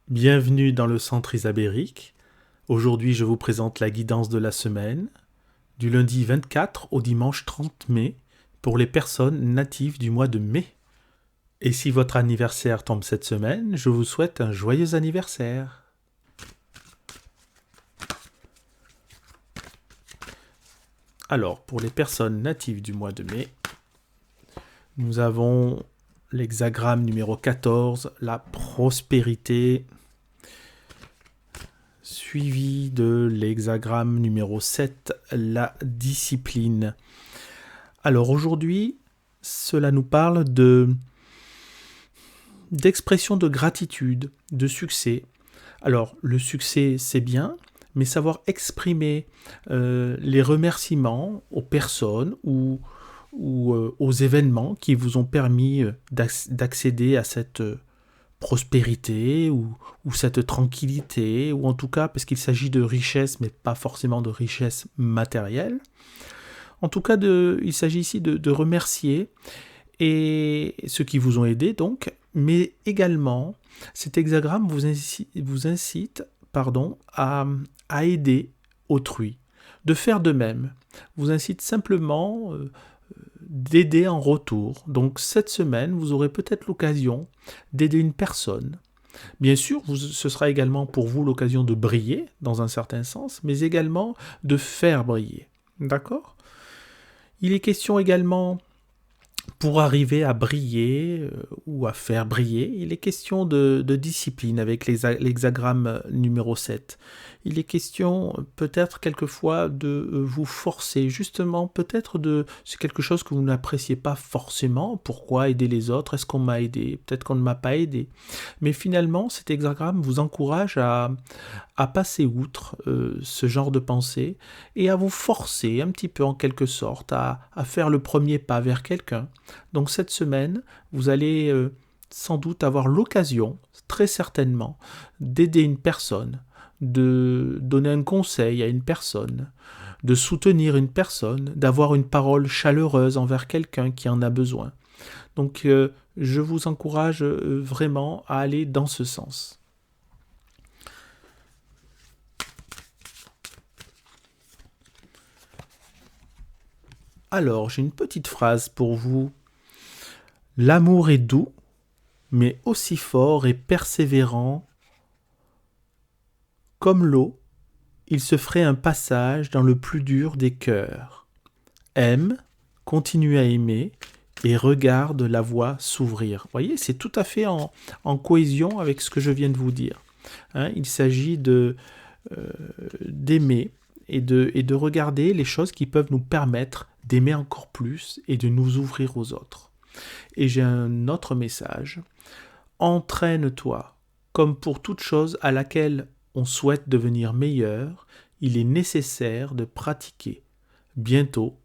Bienvenue dans le centre isabérique. Aujourd'hui, je vous présente la guidance de la semaine, du lundi 24 au dimanche 30 mai, pour les personnes natives du mois de mai. Et si votre anniversaire tombe cette semaine, je vous souhaite un joyeux anniversaire. Alors, pour les personnes natives du mois de mai, nous avons l'hexagramme numéro 14, la prospérité, suivi de l'hexagramme numéro 7, la discipline. Alors aujourd'hui, cela nous parle d'expression de gratitude, de succès. Alors le succès c'est bien, mais savoir exprimer les remerciements aux personnes ou aux événements qui vous ont permis d'accéder à cette prospérité ou cette tranquillité, ou en tout cas parce qu'il s'agit de richesse, mais pas forcément de richesse matérielle. En tout cas, il s'agit ici de remercier et ceux qui vous ont aidé, donc, mais également, cet hexagramme vous incite à aider autrui, de faire de même. Vous incite simplement d'aider en retour. Donc cette semaine, vous aurez peut-être l'occasion d'aider une personne. Bien sûr, ce sera également pour vous l'occasion de briller, dans un certain sens, mais également de faire briller. D'accord ? Il est question également, pour arriver à briller ou à faire briller, il est question de discipline avec l'hexagramme numéro 7. Il est question peut-être quelquefois de vous forcer, justement peut-être c'est quelque chose que vous n'appréciez pas forcément. Pourquoi aider les autres? Est-ce qu'on m'a aidé? Peut-être qu'on ne m'a pas aidé. Mais finalement, cet hexagramme vous encourage à passer outre ce genre de pensée et à vous forcer un petit peu en quelque sorte à faire le premier pas vers quelqu'un. Donc cette semaine, vous allez sans doute avoir l'occasion, très certainement, d'aider une personne, de donner un conseil à une personne, de soutenir une personne, d'avoir une parole chaleureuse envers quelqu'un qui en a besoin. Donc je vous encourage vraiment à aller dans ce sens. Alors, j'ai une petite phrase pour vous. L'amour est doux, mais aussi fort et persévérant. Comme l'eau, il se ferait un passage dans le plus dur des cœurs. Aime, continue à aimer, et regarde la voie s'ouvrir. Vous voyez, c'est tout à fait en cohésion avec ce que je viens de vous dire. Il s'agit d'aimer et de regarder les choses qui peuvent nous permettre d'aimer encore plus et de nous ouvrir aux autres. Et j'ai un autre message. Entraîne-toi. Comme pour toute chose à laquelle on souhaite devenir meilleur, il est nécessaire de pratiquer. Bientôt,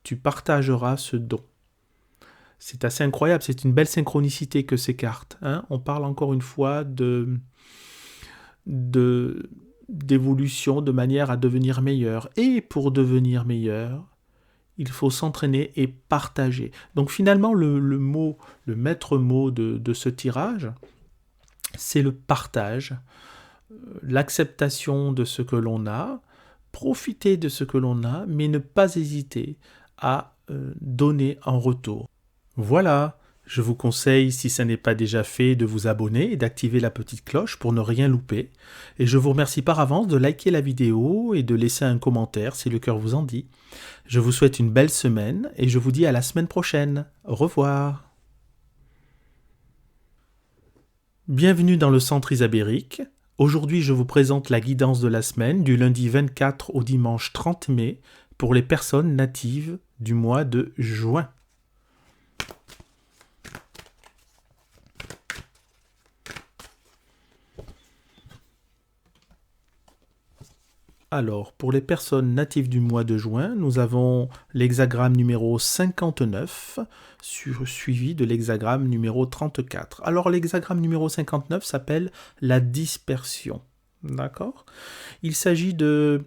tu partageras ce don. C'est assez incroyable, c'est une belle synchronicité que ces cartes. On parle encore une fois d'évolution de manière à devenir meilleur. Et pour devenir meilleur, il faut s'entraîner et partager. Donc finalement, le maître mot de ce tirage, c'est le partage, l'acceptation de ce que l'on a, profiter de ce que l'on a, mais ne pas hésiter à donner en retour. Voilà, je vous conseille, si ce n'est pas déjà fait, de vous abonner et d'activer la petite cloche pour ne rien louper. Et je vous remercie par avance de liker la vidéo et de laisser un commentaire si le cœur vous en dit. Je vous souhaite une belle semaine et je vous dis à la semaine prochaine. Au revoir. Bienvenue dans le centre isabérique. Aujourd'hui, je vous présente la guidance de la semaine du lundi 24 au dimanche 30 mai pour les personnes natives du mois de juin. Alors, pour les personnes natives du mois de juin, nous avons l'hexagramme numéro 59, suivi de l'hexagramme numéro 34. Alors, l'hexagramme numéro 59 s'appelle la dispersion. D'accord ? Il s'agit de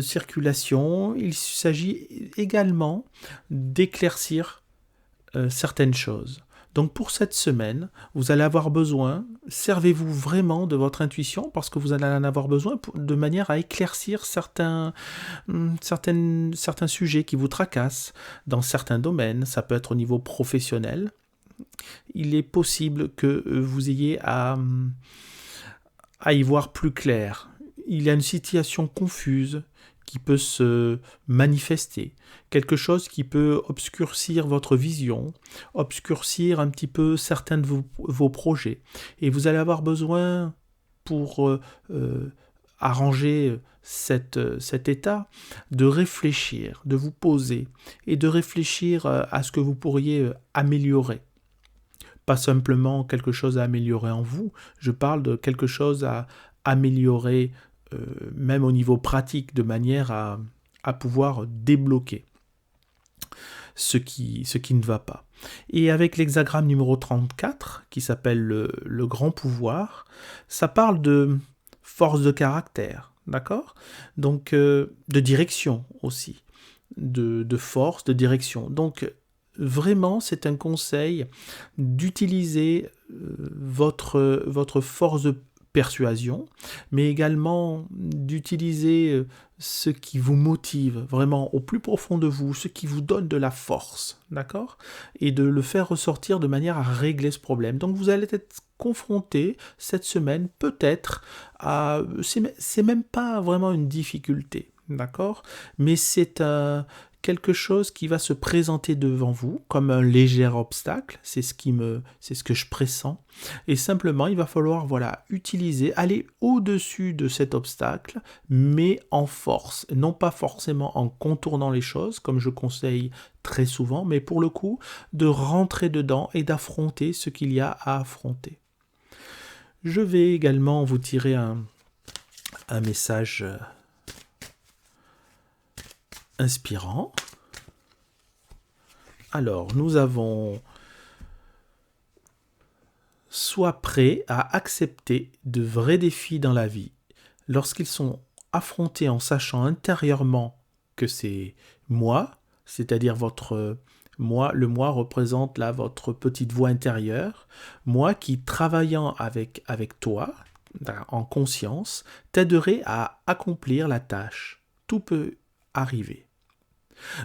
circulation, il s'agit également d'éclaircir certaines choses. Donc pour cette semaine, vous allez avoir besoin, servez-vous vraiment de votre intuition parce que vous allez en avoir besoin de manière à éclaircir certains sujets qui vous tracassent dans certains domaines. Ça peut être au niveau professionnel. Il est possible que vous ayez à y voir plus clair. Il y a une situation confuse qui peut se manifester, quelque chose qui peut obscurcir votre vision, obscurcir un petit peu certains de vos projets. Et vous allez avoir besoin, pour arranger cet état, de réfléchir, de vous poser et de réfléchir à ce que vous pourriez améliorer. Pas simplement quelque chose à améliorer en vous, je parle de quelque chose à améliorer même au niveau pratique, de manière à pouvoir débloquer ce qui ne va pas. Et avec l'hexagramme numéro 34, qui s'appelle le grand pouvoir, ça parle de force de caractère, d'accord ? Donc de direction aussi, de force, de direction. Donc vraiment, c'est un conseil d'utiliser votre force de persuasion, mais également d'utiliser ce qui vous motive vraiment au plus profond de vous, ce qui vous donne de la force, d'accord ? Et de le faire ressortir de manière à régler ce problème. Donc vous allez être confronté cette semaine peut-être à... C'est même pas vraiment une difficulté, d'accord ? Mais c'est quelque chose qui va se présenter devant vous comme un léger obstacle, c'est ce que je pressens, et simplement il va falloir aller au-dessus de cet obstacle, mais en force, non pas forcément en contournant les choses, comme je conseille très souvent, mais pour le coup, de rentrer dedans et d'affronter ce qu'il y a à affronter. Je vais également vous tirer un message inspirant. Alors, nous avons « Sois prêt à accepter de vrais défis dans la vie lorsqu'ils sont affrontés en sachant intérieurement que c'est moi, c'est-à-dire votre moi, le moi représente là votre petite voix intérieure, moi qui, travaillant avec toi, en conscience, t'aiderai à accomplir la tâche. Tout peut arriver. »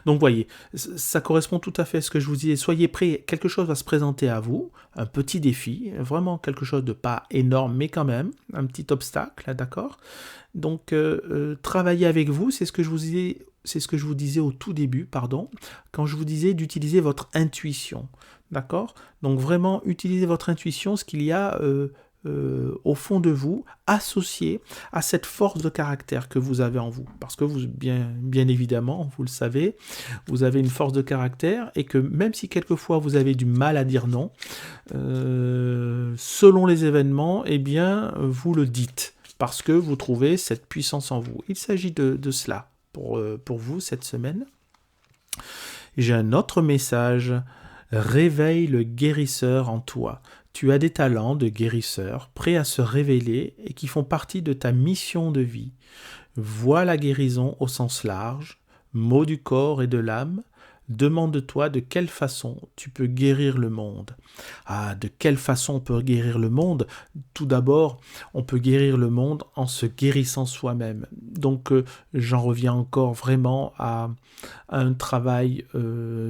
Donc voyez, ça correspond tout à fait à ce que je vous disais. Soyez prêts, quelque chose va se présenter à vous, un petit défi, vraiment quelque chose de pas énorme, mais quand même, un petit obstacle, d'accord ? Donc travaillez avec vous, c'est ce que je vous disais au tout début, quand je vous disais d'utiliser votre intuition, d'accord ? Donc vraiment, utilisez votre intuition, ce qu'il y a au fond de vous, associé à cette force de caractère que vous avez en vous. Parce que vous, bien évidemment, vous le savez, vous avez une force de caractère et que même si quelquefois vous avez du mal à dire non, selon les événements, eh bien, vous le dites. Parce que vous trouvez cette puissance en vous. Il s'agit de cela pour vous cette semaine. J'ai un autre message. Réveille le guérisseur en toi. Tu as des talents de guérisseur prêts à se révéler et qui font partie de ta mission de vie. Vois la guérison au sens large, maux du corps et de l'âme. Demande-toi de quelle façon tu peux guérir le monde. Ah, de quelle façon on peut guérir le monde ? Tout d'abord, on peut guérir le monde en se guérissant soi-même. Donc, j'en reviens encore vraiment à un travail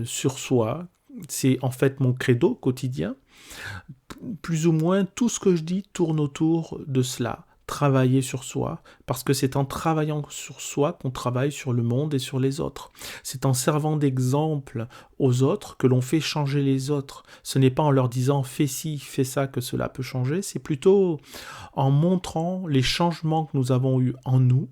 sur soi. C'est en fait mon credo quotidien. Plus ou moins, tout ce que je dis tourne autour de cela. Travailler sur soi, parce que c'est en travaillant sur soi qu'on travaille sur le monde et sur les autres. C'est en servant d'exemple aux autres que l'on fait changer les autres. Ce n'est pas en leur disant « fais ci, fais ça » que cela peut changer, c'est plutôt en montrant les changements que nous avons eus en nous.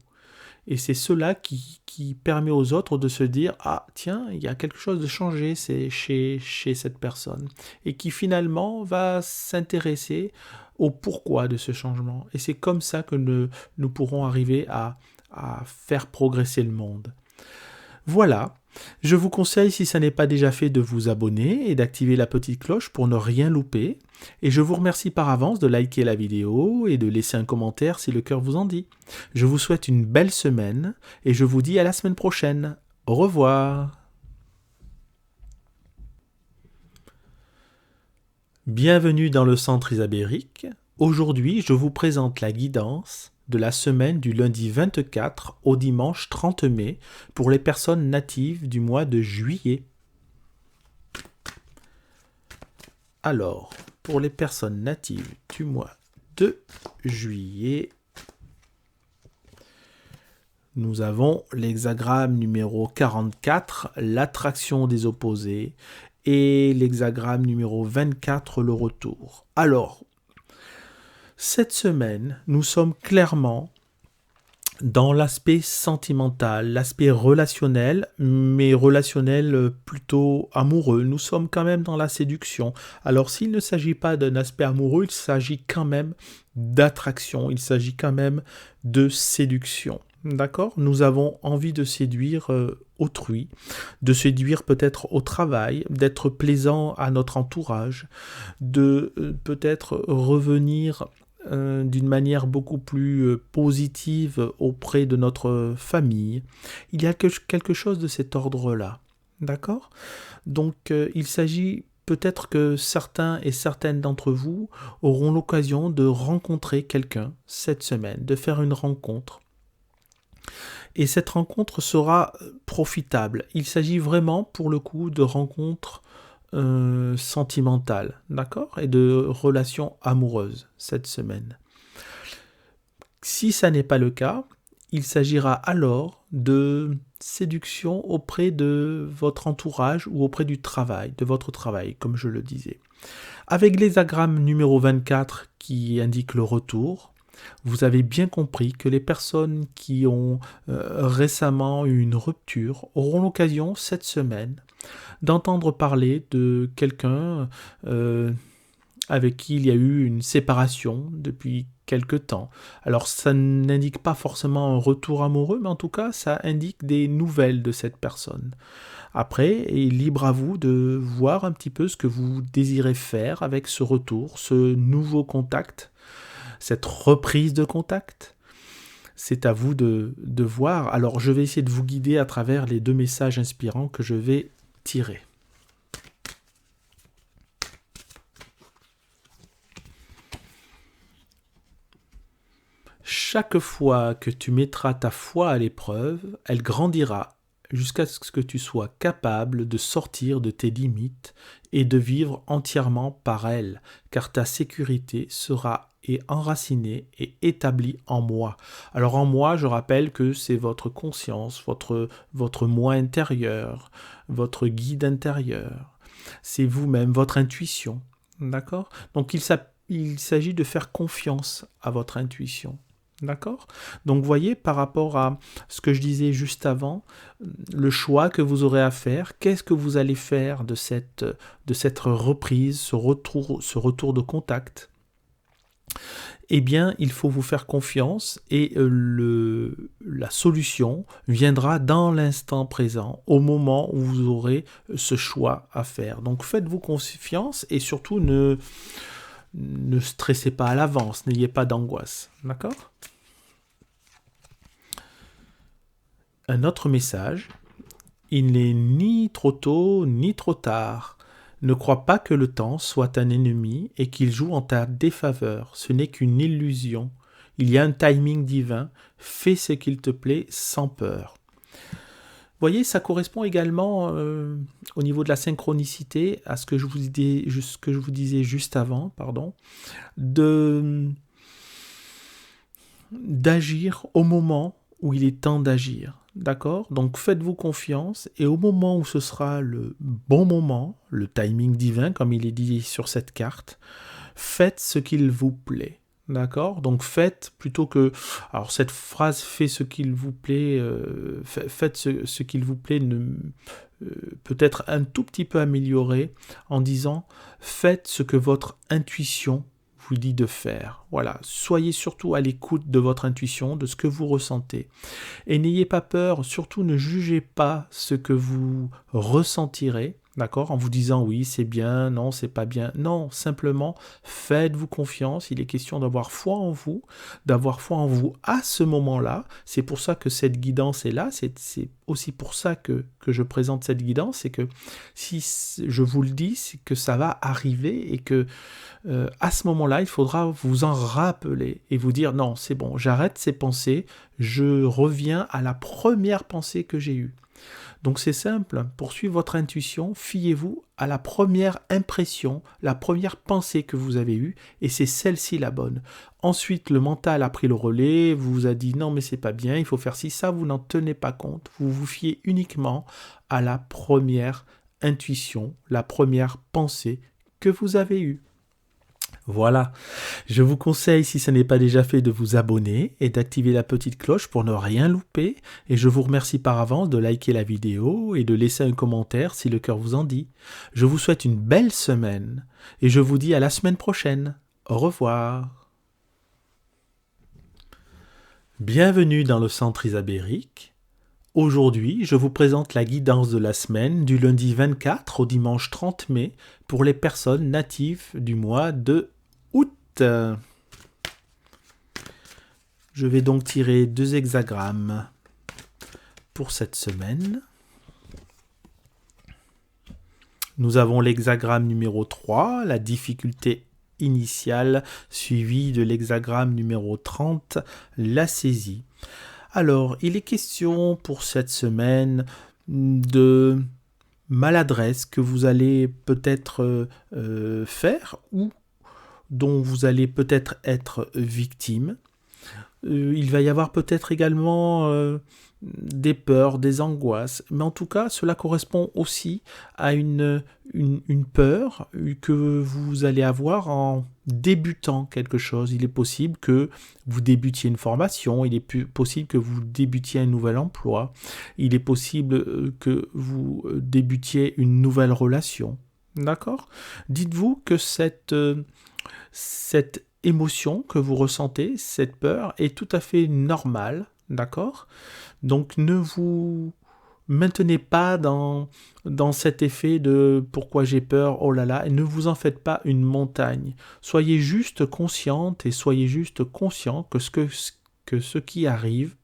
Et c'est cela qui permet aux autres de se dire « Ah, tiens, il y a quelque chose de changé chez cette personne. » Et qui finalement va s'intéresser au pourquoi de ce changement. Et c'est comme ça que nous pourrons arriver à faire progresser le monde. Voilà. Je vous conseille, si ça n'est pas déjà fait, de vous abonner et d'activer la petite cloche pour ne rien louper. Et je vous remercie par avance de liker la vidéo et de laisser un commentaire si le cœur vous en dit. Je vous souhaite une belle semaine et je vous dis à la semaine prochaine. Au revoir. Bienvenue dans le centre isabérique. Aujourd'hui, je vous présente la guidance de la semaine du lundi 24 au dimanche 30 mai pour les personnes natives du mois de juillet. Alors, pour les personnes natives du mois de juillet, nous avons l'hexagramme numéro 44, l'attraction des opposés, et l'hexagramme numéro 24, le retour. Alors, cette semaine, nous sommes clairement dans l'aspect sentimental, l'aspect relationnel, mais relationnel plutôt amoureux. Nous sommes quand même dans la séduction. Alors, s'il ne s'agit pas d'un aspect amoureux, il s'agit quand même d'attraction, il s'agit quand même de séduction. D'accord ? Nous avons envie de séduire autrui, de séduire peut-être au travail, d'être plaisant à notre entourage, de peut-être revenir d'une manière beaucoup plus positive auprès de notre famille. Il y a quelque chose de cet ordre-là. D'accord ? Donc, il s'agit peut-être que certains et certaines d'entre vous auront l'occasion de rencontrer quelqu'un cette semaine, de faire une rencontre. Et cette rencontre sera profitable. Il s'agit vraiment, pour le coup, de rencontres sentimentales, d'accord ? Et de relations amoureuses cette semaine. Si ça n'est pas le cas, il s'agira alors de séduction auprès de votre entourage ou auprès du travail, de votre travail, comme je le disais. Avec l'hexagramme numéro 24 qui indique le retour, vous avez bien compris que les personnes qui ont récemment eu une rupture auront l'occasion cette semaine d'entendre parler de quelqu'un avec qui il y a eu une séparation depuis quelque temps. Alors ça n'indique pas forcément un retour amoureux, mais en tout cas ça indique des nouvelles de cette personne. Après, il est libre à vous de voir un petit peu ce que vous désirez faire avec ce retour, ce nouveau contact, cette reprise de contact. C'est à vous de voir. Alors, je vais essayer de vous guider à travers les deux messages inspirants que je vais tirer. Chaque fois que tu mettras ta foi à l'épreuve, elle grandira jusqu'à ce que tu sois capable de sortir de tes limites et de vivre entièrement par elle, car ta sécurité sera enracinée et établie en moi. Alors en moi, je rappelle que c'est votre conscience, votre moi intérieur, votre guide intérieur. C'est vous-même, votre intuition. D'accord ? Donc il s'agit de faire confiance à votre intuition. D'accord ? Donc, voyez, par rapport à ce que je disais juste avant, le choix que vous aurez à faire, qu'est-ce que vous allez faire de cette reprise, ce retour de contact ? Eh bien, il faut vous faire confiance et la solution viendra dans l'instant présent, au moment où vous aurez ce choix à faire. Donc, faites-vous confiance et surtout ne stressez pas à l'avance, n'ayez pas d'angoisse. D'accord ? Un autre message. Il n'est ni trop tôt ni trop tard. Ne crois pas que le temps soit un ennemi et qu'il joue en ta défaveur. Ce n'est qu'une illusion. Il y a un timing divin. Fais ce qu'il te plaît sans peur. Vous voyez, ça correspond également au niveau de la synchronicité à ce que je vous disais juste avant, d'agir au moment où il est temps d'agir. D'accord ? Donc faites-vous confiance et au moment où ce sera le bon moment, le timing divin comme il est dit sur cette carte, faites ce qu'il vous plaît. D'accord ? Donc faites plutôt que... Alors cette phrase « faites ce qu'il vous plaît », faites ce qu'il vous plaît, peut être un tout petit peu améliorée en disant « faites ce que votre intuition vous dit de faire ». Voilà, soyez surtout à l'écoute de votre intuition, de ce que vous ressentez. Et n'ayez pas peur, surtout ne jugez pas ce que vous ressentirez, d'accord? En vous disant oui, c'est bien, non, c'est pas bien. Non, simplement, faites-vous confiance. Il est question d'avoir foi en vous à ce moment-là. C'est pour ça que cette guidance est là. C'est aussi pour ça que je présente cette guidance. C'est que si je vous le dis, c'est que ça va arriver et que à ce moment-là, il faudra vous en rappeler et vous dire non, c'est bon, j'arrête ces pensées, je reviens à la première pensée que j'ai eue. Donc c'est simple, pour suivre votre intuition, fiez-vous à la première impression, la première pensée que vous avez eue, et c'est celle-ci la bonne. Ensuite, le mental a pris le relais, vous a dit non mais c'est pas bien, il faut faire ci, ça, vous n'en tenez pas compte, vous vous fiez uniquement à la première intuition, la première pensée que vous avez eue. Voilà, je vous conseille, si ce n'est pas déjà fait, de vous abonner et d'activer la petite cloche pour ne rien louper. Et je vous remercie par avance de liker la vidéo et de laisser un commentaire si le cœur vous en dit. Je vous souhaite une belle semaine et je vous dis à la semaine prochaine. Au revoir. Bienvenue dans le centre Isabérique. Aujourd'hui, je vous présente la guidance de la semaine du lundi 24 au dimanche 30 mai pour les personnes natives du mois de août. Je vais donc tirer 2 hexagrammes pour cette semaine. Nous avons l'hexagramme numéro 3, la difficulté initiale, suivie de l'hexagramme numéro 30, la saisie. Alors, il est question pour cette semaine de maladresse que vous allez peut-être faire ou dont vous allez peut-être être victime. Il va y avoir peut-être également des peurs, des angoisses, mais en tout cas, cela correspond aussi à une peur que vous allez avoir en débutant quelque chose. Il est possible que vous débutiez une formation, il est possible que vous débutiez un nouvel emploi, il est possible que vous débutiez une nouvelle relation. D'accord ? Dites-vous que cette émotion que vous ressentez, cette peur, est tout à fait normale, d'accord ? Donc ne vous maintenez pas dans cet effet de pourquoi j'ai peur, oh là là, et ne vous en faites pas une montagne. Soyez juste consciente et soyez juste conscient que ce qui arrive,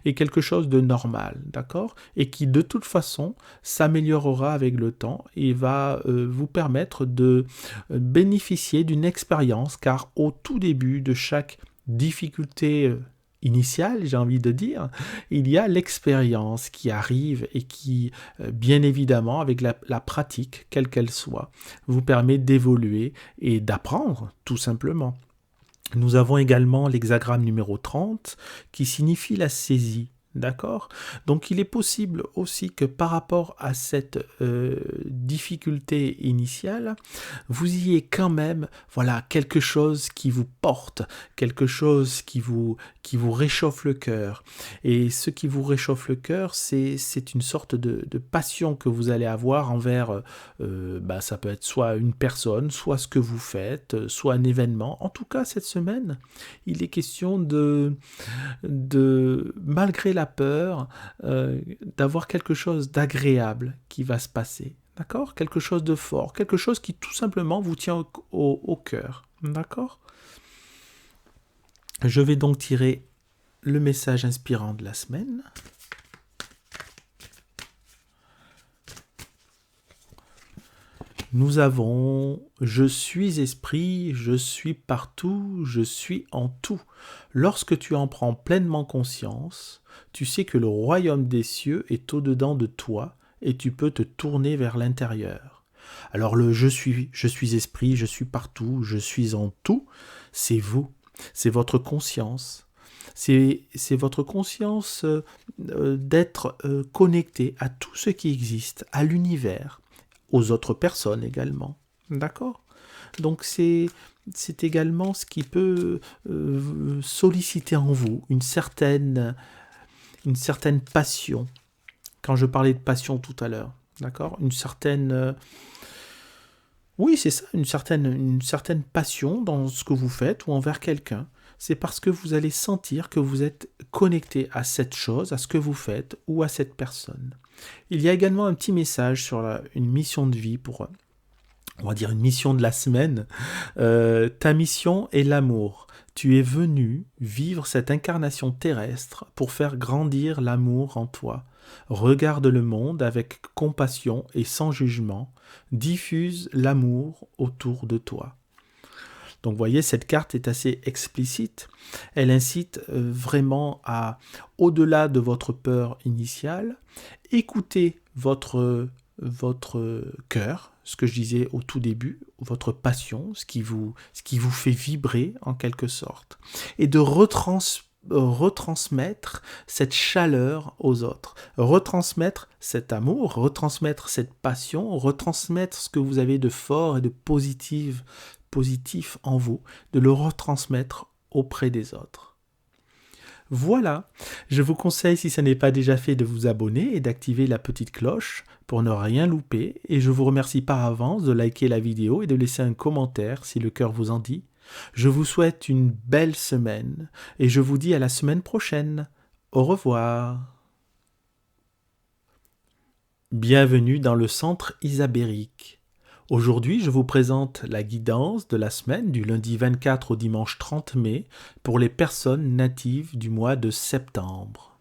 est quelque chose de normal, d'accord ? Et qui de toute façon s'améliorera avec le temps et va vous permettre de bénéficier d'une expérience, car au tout début de chaque difficulté initiale, j'ai envie de dire, il y a l'expérience qui arrive et qui, bien évidemment, avec la pratique, quelle qu'elle soit, vous permet d'évoluer et d'apprendre, tout simplement. Nous avons également l'hexagramme numéro 30 qui signifie la saisie. D'accord ? Donc il est possible aussi que par rapport à cette difficulté initiale, vous ayez quand même quelque chose qui vous porte, quelque chose qui vous réchauffe le cœur. Et ce qui vous réchauffe le cœur, c'est une sorte de passion que vous allez avoir envers, ça peut être soit une personne, soit ce que vous faites, soit un événement. En tout cas, cette semaine, il est question de malgré la peur, d'avoir quelque chose d'agréable qui va se passer, d'accord ? Quelque chose de fort, quelque chose qui tout simplement vous tient au cœur, d'accord ? Je vais donc tirer le message inspirant de la semaine. Nous avons « Je suis esprit, je suis partout, je suis en tout ». Lorsque tu en prends pleinement conscience, tu sais que le royaume des cieux est au-dedans de toi et tu peux te tourner vers l'intérieur. Alors le « je suis esprit, je suis partout, je suis en tout », c'est vous, c'est votre conscience. C'est votre conscience d'être connecté à tout ce qui existe, à l'univers, aux autres personnes également. D'accord ? Donc c'est également ce qui peut solliciter en vous une certaine passion. Quand je parlais de passion tout à l'heure, d'accord ? Une certaine... oui, c'est ça, une certaine passion dans ce que vous faites ou envers quelqu'un. C'est parce que vous allez sentir que vous êtes connecté à cette chose, à ce que vous faites ou à cette personne. Il y a également un petit message sur une mission de vie pour, on va dire une mission de la semaine. Ta mission est l'amour. Tu es venu vivre cette incarnation terrestre pour faire grandir l'amour en toi. Regarde le monde avec compassion et sans jugement. Diffuse l'amour autour de toi. Donc vous voyez, cette carte est assez explicite. Elle incite vraiment à, au-delà de votre peur initiale, écouter votre cœur, ce que je disais au tout début, votre passion, ce qui vous fait vibrer en quelque sorte, et de retransmettre cette chaleur aux autres, retransmettre cet amour, retransmettre cette passion, retransmettre ce que vous avez de fort et de positif en vous, de le retransmettre auprès des autres. Voilà, je vous conseille, si ce n'est pas déjà fait, de vous abonner et d'activer la petite cloche pour ne rien louper, et je vous remercie par avance de liker la vidéo et de laisser un commentaire si le cœur vous en dit. Je vous souhaite une belle semaine, et je vous dis à la semaine prochaine. Au revoir. Bienvenue dans le centre isabérique. Aujourd'hui, je vous présente la guidance de la semaine du lundi 24 au dimanche 30 mai pour les personnes natives du mois de septembre.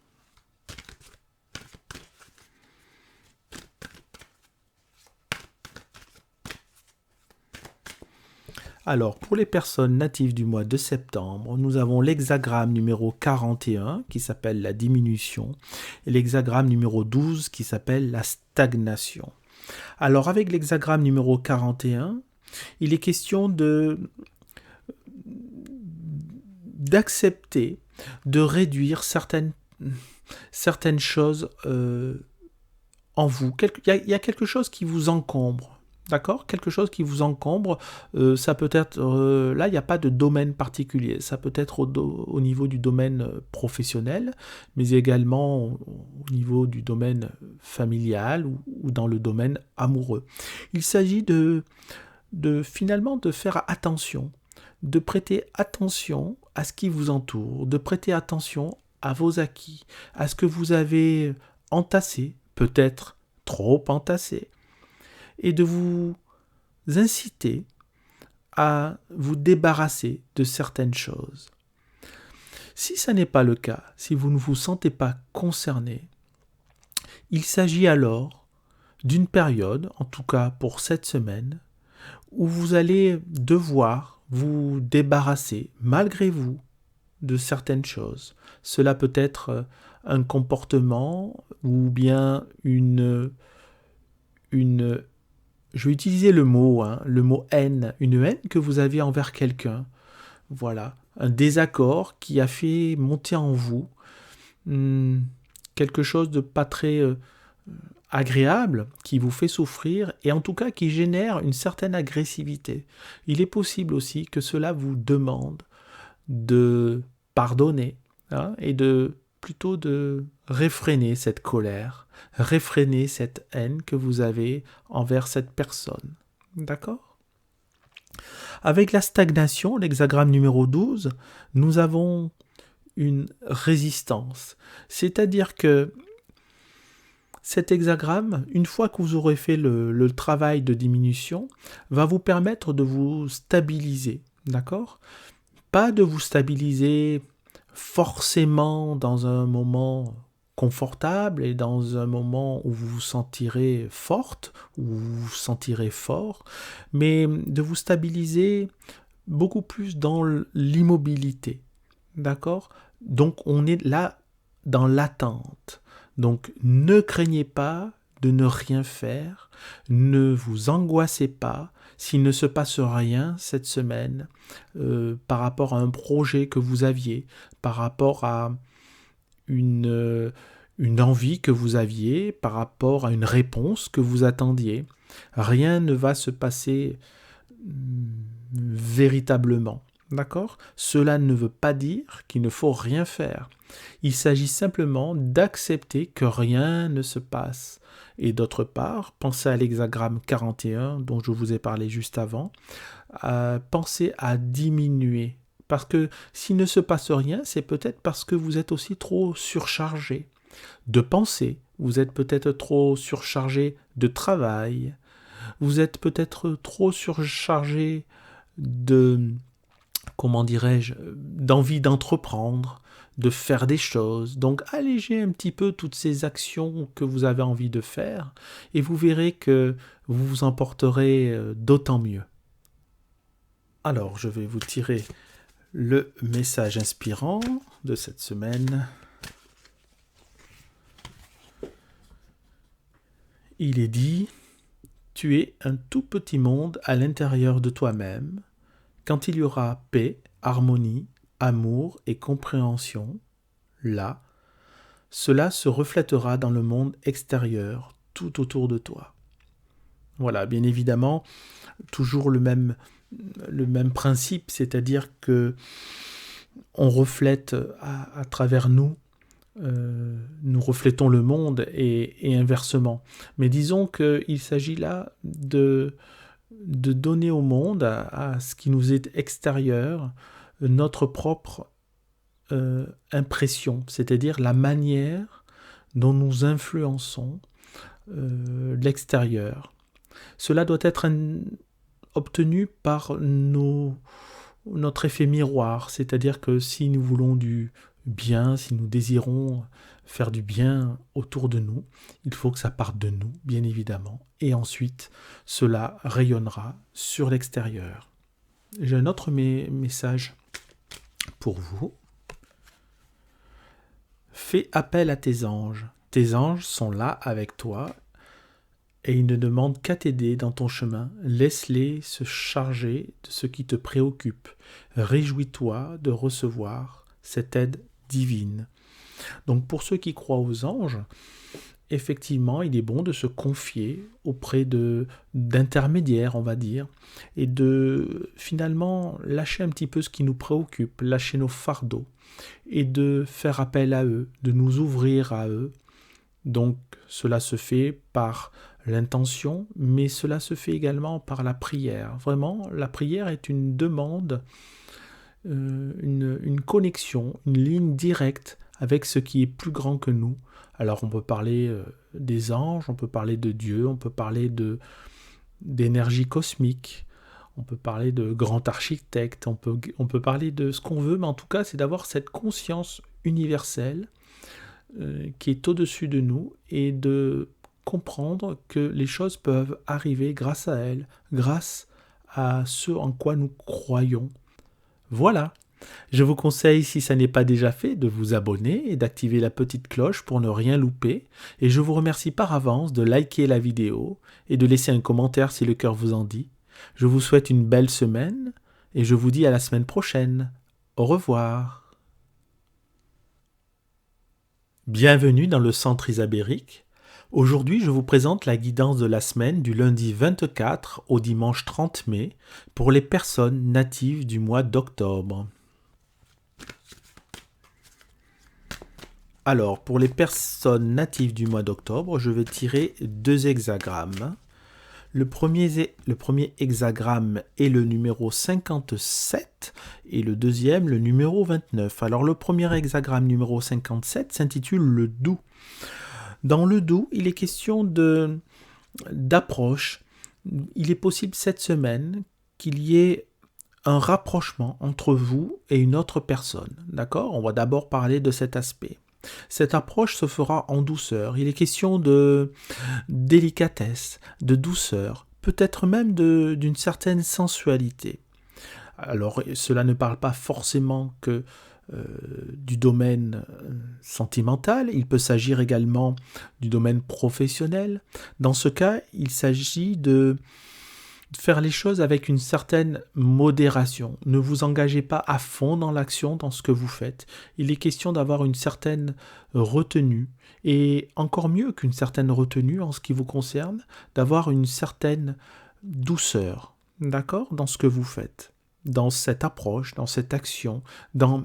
Alors, pour les personnes natives du mois de septembre, nous avons l'hexagramme numéro 41 qui s'appelle la diminution et l'hexagramme numéro 12 qui s'appelle la stagnation. Alors, avec l'hexagramme numéro 41, il est question d'accepter, de réduire certaines choses en vous. Il y a quelque chose qui vous encombre. D'accord ? Quelque chose qui vous encombre, ça peut être, là il n'y a pas de domaine particulier, ça peut être au niveau du domaine professionnel, mais également au niveau du domaine familial ou dans le domaine amoureux. Il s'agit finalement de faire attention, de prêter attention à ce qui vous entoure, de prêter attention à vos acquis, à ce que vous avez entassé, peut-être trop entassé, et de vous inciter à vous débarrasser de certaines choses. Si ce n'est pas le cas, si vous ne vous sentez pas concerné, il s'agit alors d'une période, en tout cas pour cette semaine, où vous allez devoir vous débarrasser, malgré vous, de certaines choses. Cela peut être un comportement ou bien je vais utiliser le mot haine, une haine que vous avez envers quelqu'un. Voilà, un désaccord qui a fait monter en vous quelque chose de pas très agréable, qui vous fait souffrir et en tout cas qui génère une certaine agressivité. Il est possible aussi que cela vous demande de pardonner et plutôt de réfréner cette colère, réfréner cette haine que vous avez envers cette personne. D'accord ? Avec la stagnation, l'hexagramme numéro 12, nous avons une résistance. C'est-à-dire que cet hexagramme, une fois que vous aurez fait le travail de diminution, va vous permettre de vous stabiliser. D'accord ? Pas de vous stabiliser forcément dans un moment confortable et dans un moment où vous vous sentirez forte, où vous vous sentirez fort, mais de vous stabiliser beaucoup plus dans l'immobilité. D'accord ? Donc on est là dans l'attente. Donc ne craignez pas de ne rien faire, ne vous angoissez pas s'il ne se passe rien cette semaine par rapport à un projet que vous aviez, par rapport à une envie que vous aviez, par rapport à une réponse que vous attendiez. Rien ne va se passer véritablement. D'accord ? Cela ne veut pas dire qu'il ne faut rien faire. Il s'agit simplement d'accepter que rien ne se passe. Et d'autre part, pensez à l'hexagramme 41 dont je vous ai parlé juste avant. Pensez à diminuer. Parce que s'il ne se passe rien, c'est peut-être parce que vous êtes aussi trop surchargé de pensées, vous êtes peut-être trop surchargé de travail, vous êtes peut-être trop surchargé de, comment dirais-je, d'envie d'entreprendre, de faire des choses. Donc allégez un petit peu toutes ces actions que vous avez envie de faire et vous verrez que vous vous en porterez d'autant mieux. Alors, je vais vous tirer le message inspirant de cette semaine. Il est dit, tu es un tout petit monde à l'intérieur de toi-même. Quand il y aura paix, harmonie, amour et compréhension, là, cela se reflètera dans le monde extérieur, tout autour de toi. Voilà, bien évidemment, toujours le même principe, c'est-à-dire que on reflète à travers nous, nous reflétons le monde et inversement. Mais disons qu'il s'agit là de donner au monde, à ce qui nous est extérieur, notre propre impression, c'est-à-dire la manière dont nous influençons l'extérieur. Cela doit être obtenu par notre effet miroir, c'est-à-dire que si nous voulons du bien, si nous désirons faire du bien autour de nous, il faut que ça parte de nous, bien évidemment, et ensuite cela rayonnera sur l'extérieur. J'ai un autre message pour vous. Fais appel à tes anges. Tes anges sont là avec toi et ils ne demandent qu'à t'aider dans ton chemin. Laisse-les se charger de ce qui te préoccupe. Réjouis-toi de recevoir cette aide divine. Donc pour ceux qui croient aux anges, effectivement, il est bon de se confier auprès d'intermédiaires, on va dire, et de finalement lâcher un petit peu ce qui nous préoccupe, lâcher nos fardeaux, et de faire appel à eux, de nous ouvrir à eux. Donc cela se fait par l'intention, mais cela se fait également par la prière. Vraiment, la prière est une demande, une connexion, une ligne directe avec ce qui est plus grand que nous. Alors on peut parler des anges, on peut parler de Dieu, on peut parler d'énergie cosmique, on peut parler de grand architecte, on peut parler de ce qu'on veut, mais en tout cas c'est d'avoir cette conscience universelle qui est au-dessus de nous et de comprendre que les choses peuvent arriver grâce à elle, grâce à ce en quoi nous croyons. Voilà. Je vous conseille, si ça n'est pas déjà fait, de vous abonner et d'activer la petite cloche pour ne rien louper. Et je vous remercie par avance de liker la vidéo et de laisser un commentaire si le cœur vous en dit. Je vous souhaite une belle semaine et je vous dis à la semaine prochaine. Au revoir. Bienvenue dans le Centre Isabérique. Aujourd'hui, je vous présente la guidance de la semaine du lundi 24 au dimanche 30 mai pour les personnes natives du mois d'octobre. Alors, pour les personnes natives du mois d'octobre, je vais tirer 2 hexagrammes. Le premier hexagramme est le numéro 57 et le deuxième le numéro 29. Alors, le premier hexagramme numéro 57 s'intitule le doux. Dans le doux, il est question d'approche. Il est possible cette semaine qu'il y ait un rapprochement entre vous et une autre personne. D'accord ? On va d'abord parler de cet aspect. Cette approche se fera en douceur. Il est question de délicatesse, de douceur, peut-être même d'une certaine sensualité. Alors, cela ne parle pas forcément que du domaine sentimental, il peut s'agir également du domaine professionnel. Dans ce cas, il s'agit de faire les choses avec une certaine modération. Ne vous engagez pas à fond dans l'action, dans ce que vous faites. Il est question d'avoir une certaine retenue, et encore mieux qu'une certaine retenue en ce qui vous concerne, d'avoir une certaine douceur, d'accord, dans ce que vous faites, dans cette approche, dans cette action,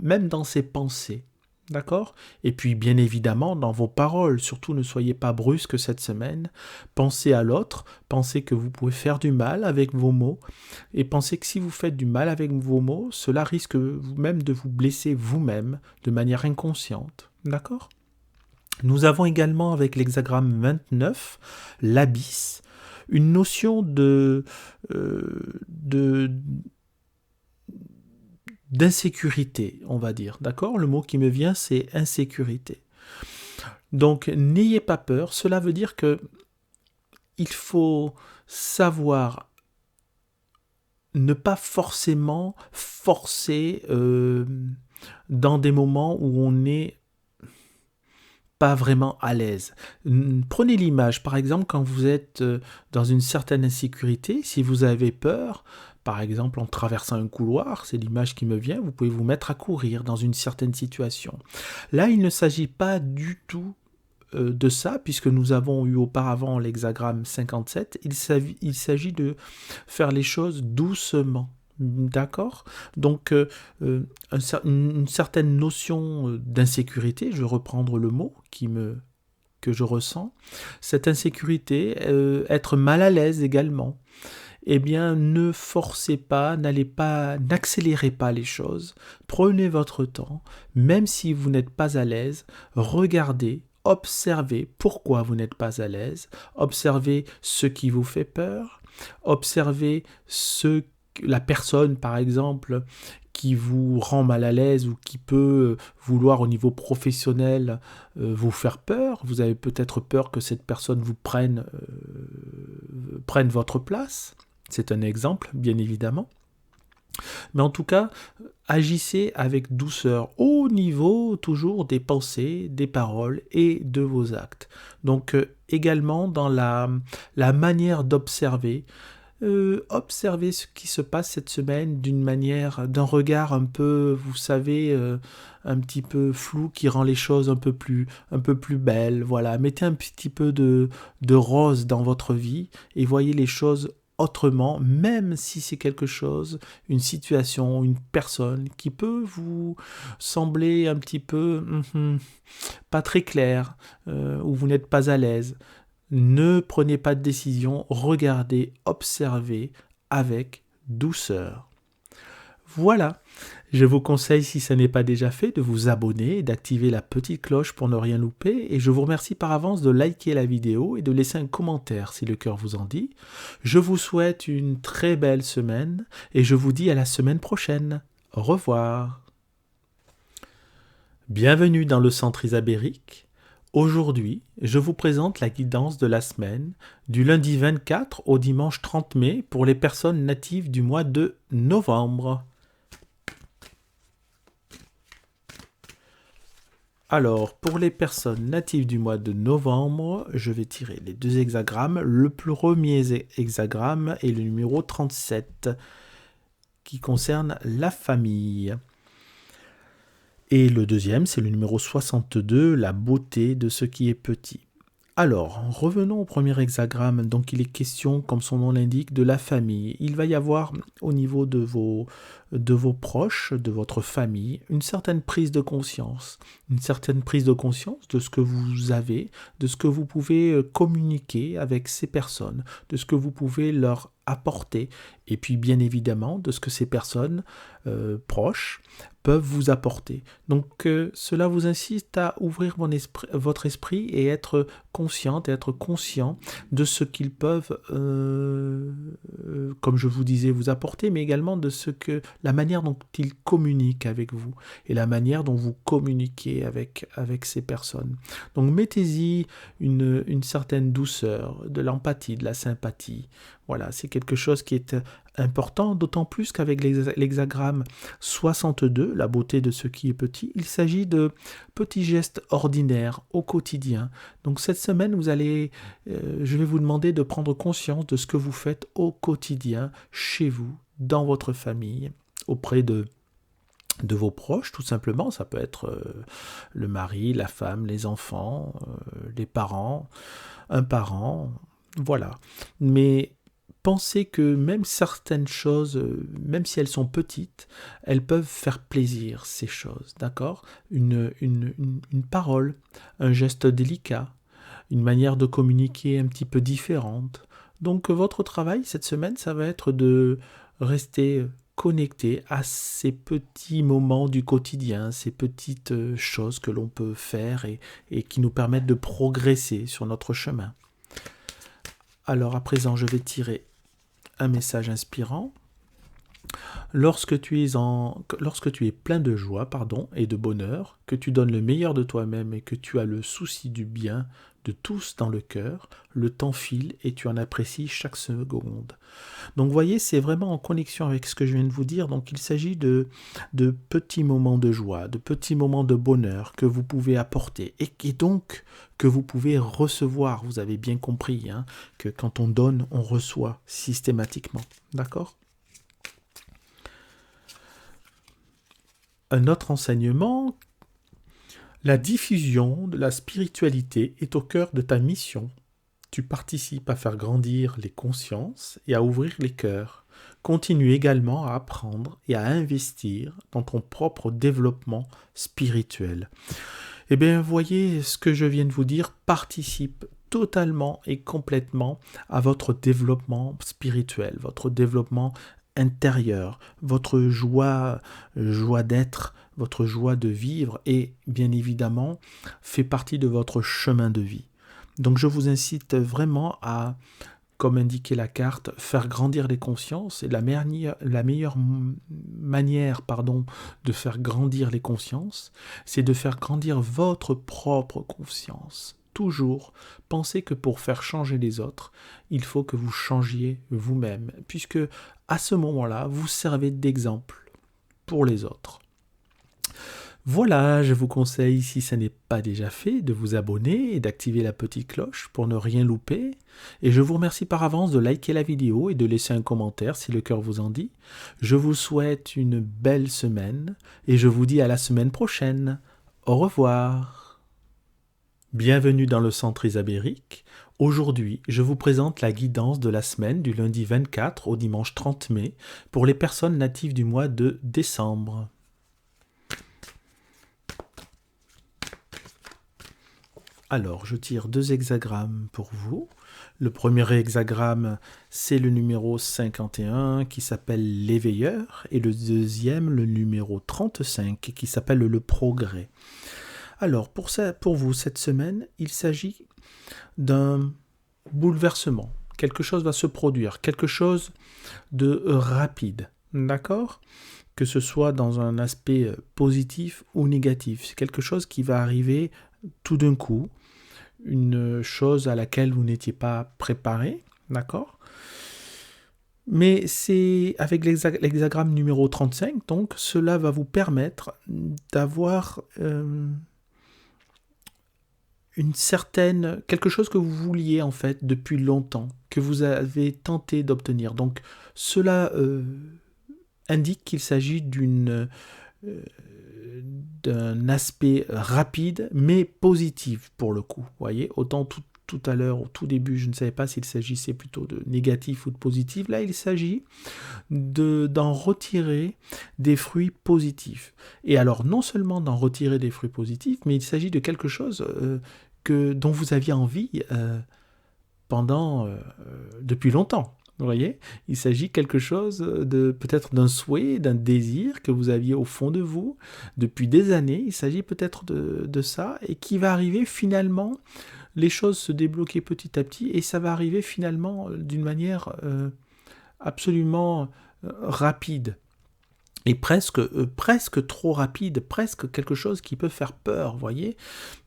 même dans ces pensées. D'accord ? Et puis, bien évidemment, dans vos paroles, surtout ne soyez pas brusques cette semaine. Pensez à l'autre, pensez que vous pouvez faire du mal avec vos mots, et pensez que si vous faites du mal avec vos mots, cela risque même de vous blesser vous-même de manière inconsciente. D'accord ? Nous avons également avec l'hexagramme 29, l'abysse, une notion de d'insécurité, on va dire. D'accord? Le mot qui me vient, c'est insécurité. Donc, n'ayez pas peur. Cela veut dire que il faut savoir ne pas forcément forcer dans des moments où on n'est pas vraiment à l'aise. Prenez l'image, par exemple, quand vous êtes dans une certaine insécurité, si vous avez peur, par exemple en traversant un couloir, c'est l'image qui me vient, vous pouvez vous mettre à courir dans une certaine situation. Là, il ne s'agit pas du tout de ça, puisque nous avons eu auparavant l'hexagramme 57, il s'agit de faire les choses doucement. D'accord? Donc, une certaine notion d'insécurité, je vais reprendre le mot que je ressens, cette insécurité, être mal à l'aise également. Eh bien, ne forcez pas, n'accélérez pas les choses, prenez votre temps, même si vous n'êtes pas à l'aise, regardez, observez pourquoi vous n'êtes pas à l'aise, observez ce qui vous fait peur, observez la personne, par exemple, qui vous rend mal à l'aise ou qui peut vouloir au niveau professionnel vous faire peur. Vous avez peut-être peur que cette personne vous prenne votre place. C'est un exemple, bien évidemment. Mais en tout cas, agissez avec douceur au niveau toujours des pensées, des paroles et de vos actes. Donc également dans la manière d'observer, observez ce qui se passe cette semaine d'un regard un peu, vous savez, un petit peu flou qui rend les choses un peu plus belles. Voilà, mettez un petit peu de rose dans votre vie et voyez les choses autrement, même si c'est quelque chose, une situation, une personne qui peut vous sembler un petit peu pas très clair, où vous n'êtes pas à l'aise. Ne prenez pas de décision, regardez, observez avec douceur. Voilà, je vous conseille, si ce n'est pas déjà fait, de vous abonner et d'activer la petite cloche pour ne rien louper. Et je vous remercie par avance de liker la vidéo et de laisser un commentaire si le cœur vous en dit. Je vous souhaite une très belle semaine et je vous dis à la semaine prochaine. Au revoir. Bienvenue dans le centre isabérique. Aujourd'hui, je vous présente la guidance de la semaine, du lundi 24 au dimanche 30 mai pour les personnes natives du mois de novembre. Alors, pour les personnes natives du mois de novembre, je vais tirer les deux hexagrammes. Le premier hexagramme est le numéro 37, qui concerne la famille. Et le deuxième, c'est le numéro 62, la beauté de ce qui est petit. Alors, revenons au premier hexagramme. Donc, il est question, comme son nom l'indique, de la famille. Il va y avoir, au niveau de vos proches, de votre famille, une certaine prise de conscience. Une certaine prise de conscience de ce que vous avez, de ce que vous pouvez communiquer avec ces personnes, de ce que vous pouvez leur apporter, et puis bien évidemment de ce que ces personnes proches peuvent vous apporter. Donc cela vous incite à ouvrir votre esprit et être consciente et être conscient de ce qu'ils peuvent, comme je vous disais, vous apporter, mais également de la manière dont ils communiquent avec vous et la manière dont vous communiquez avec ces personnes. Donc mettez-y une certaine douceur, de l'empathie, de la sympathie. Voilà, c'est quelque chose qui est important, d'autant plus qu'avec l'hexagramme 62, la beauté de ce qui est petit, il s'agit de petits gestes ordinaires au quotidien. Donc cette semaine, je vais vous demander de prendre conscience de ce que vous faites au quotidien, chez vous, dans votre famille, auprès de vos proches, tout simplement. Ça peut être le mari, la femme, les enfants, les parents, un parent, voilà. Mais pensez que même certaines choses, même si elles sont petites, elles peuvent faire plaisir, ces choses, d'accord ? Une parole, un geste délicat, une manière de communiquer un petit peu différente. Donc votre travail cette semaine, ça va être de rester connecter à ces petits moments du quotidien, ces petites choses que l'on peut faire et qui nous permettent de progresser sur notre chemin. Alors à présent, je vais tirer un message inspirant. Lorsque tu es plein de joie, et de bonheur, que tu donnes le meilleur de toi-même et que tu as le souci du bien de tous dans le cœur, le temps file et tu en apprécies chaque seconde. Donc vous voyez, c'est vraiment en connexion avec ce que je viens de vous dire. Donc il s'agit de petits moments de joie, de petits moments de bonheur que vous pouvez apporter et donc que vous pouvez recevoir. Vous avez bien compris que quand on donne, on reçoit systématiquement. D'accord ? Un autre enseignement, la diffusion de la spiritualité est au cœur de ta mission. Tu participes à faire grandir les consciences et à ouvrir les cœurs. Continue également à apprendre et à investir dans ton propre développement spirituel. Eh bien, voyez, ce que je viens de vous dire participe totalement et complètement à votre développement spirituel, votre développement intérieur, votre joie d'être, votre joie de vivre et bien évidemment fait partie de votre chemin de vie. Donc je vous incite vraiment à, comme indiquait la carte, faire grandir les consciences et la meilleure manière de faire grandir les consciences, c'est de faire grandir votre propre conscience. Toujours pensez que pour faire changer les autres, il faut que vous changiez vous-même, puisque à ce moment-là, vous servez d'exemple pour les autres. Voilà, je vous conseille, si ce n'est pas déjà fait, de vous abonner et d'activer la petite cloche pour ne rien louper. Et je vous remercie par avance de liker la vidéo et de laisser un commentaire si le cœur vous en dit. Je vous souhaite une belle semaine et je vous dis à la semaine prochaine. Au revoir. Bienvenue dans le centre ésabérique. Aujourd'hui, je vous présente la guidance de la semaine du lundi 24 au dimanche 30 mai pour les personnes natives du mois de décembre. Alors, je tire 2 hexagrammes pour vous. Le premier hexagramme, c'est le numéro 51 qui s'appelle l'éveilleur et le deuxième, le numéro 35 qui s'appelle le progrès. Alors, pour vous, cette semaine, il s'agit d'un bouleversement. Quelque chose va se produire, quelque chose de rapide, d'accord ? Que ce soit dans un aspect positif ou négatif. C'est quelque chose qui va arriver tout d'un coup, une chose à laquelle vous n'étiez pas préparé, d'accord ? Mais c'est avec l'hexagramme numéro 35, donc cela va vous permettre d'avoir quelque chose que vous vouliez en fait depuis longtemps, que vous avez tenté d'obtenir. Donc cela indique qu'il s'agit d'un aspect rapide mais positif pour le coup. Voyez, autant tout à l'heure, au tout début, je ne savais pas s'il s'agissait plutôt de négatif ou de positif. Là, il s'agit d'en retirer des fruits positifs. Et alors, non seulement d'en retirer des fruits positifs, mais il s'agit de quelque chose dont vous aviez envie depuis longtemps. Vous voyez, il s'agit quelque chose peut-être d'un souhait, d'un désir que vous aviez au fond de vous depuis des années. Il s'agit peut-être de ça et qui va arriver finalement, les choses se débloquer petit à petit et ça va arriver finalement d'une manière absolument rapide. Et presque trop rapide, presque quelque chose qui peut faire peur, vous voyez.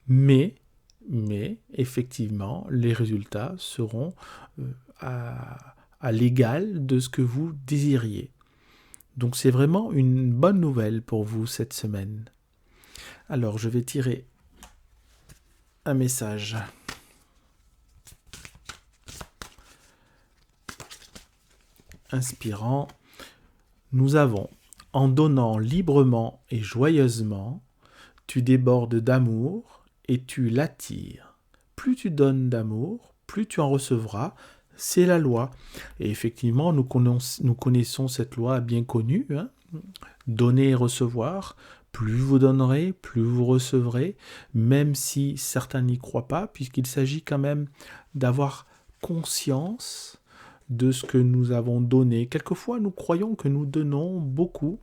Mais effectivement, les résultats seront à l'égal de ce que vous désiriez. Donc c'est vraiment une bonne nouvelle pour vous cette semaine. Alors je vais tirer un message. Inspirant. Nous avons, en donnant librement et joyeusement, tu débordes d'amour et tu l'attires. Plus tu donnes d'amour, plus tu en recevras. C'est la loi. Et effectivement, nous connaissons cette loi bien connue. Donner et recevoir. Plus vous donnerez, plus vous recevrez, même si certains n'y croient pas, puisqu'il s'agit quand même d'avoir conscience de ce que nous avons donné. Quelquefois, nous croyons que nous donnons beaucoup,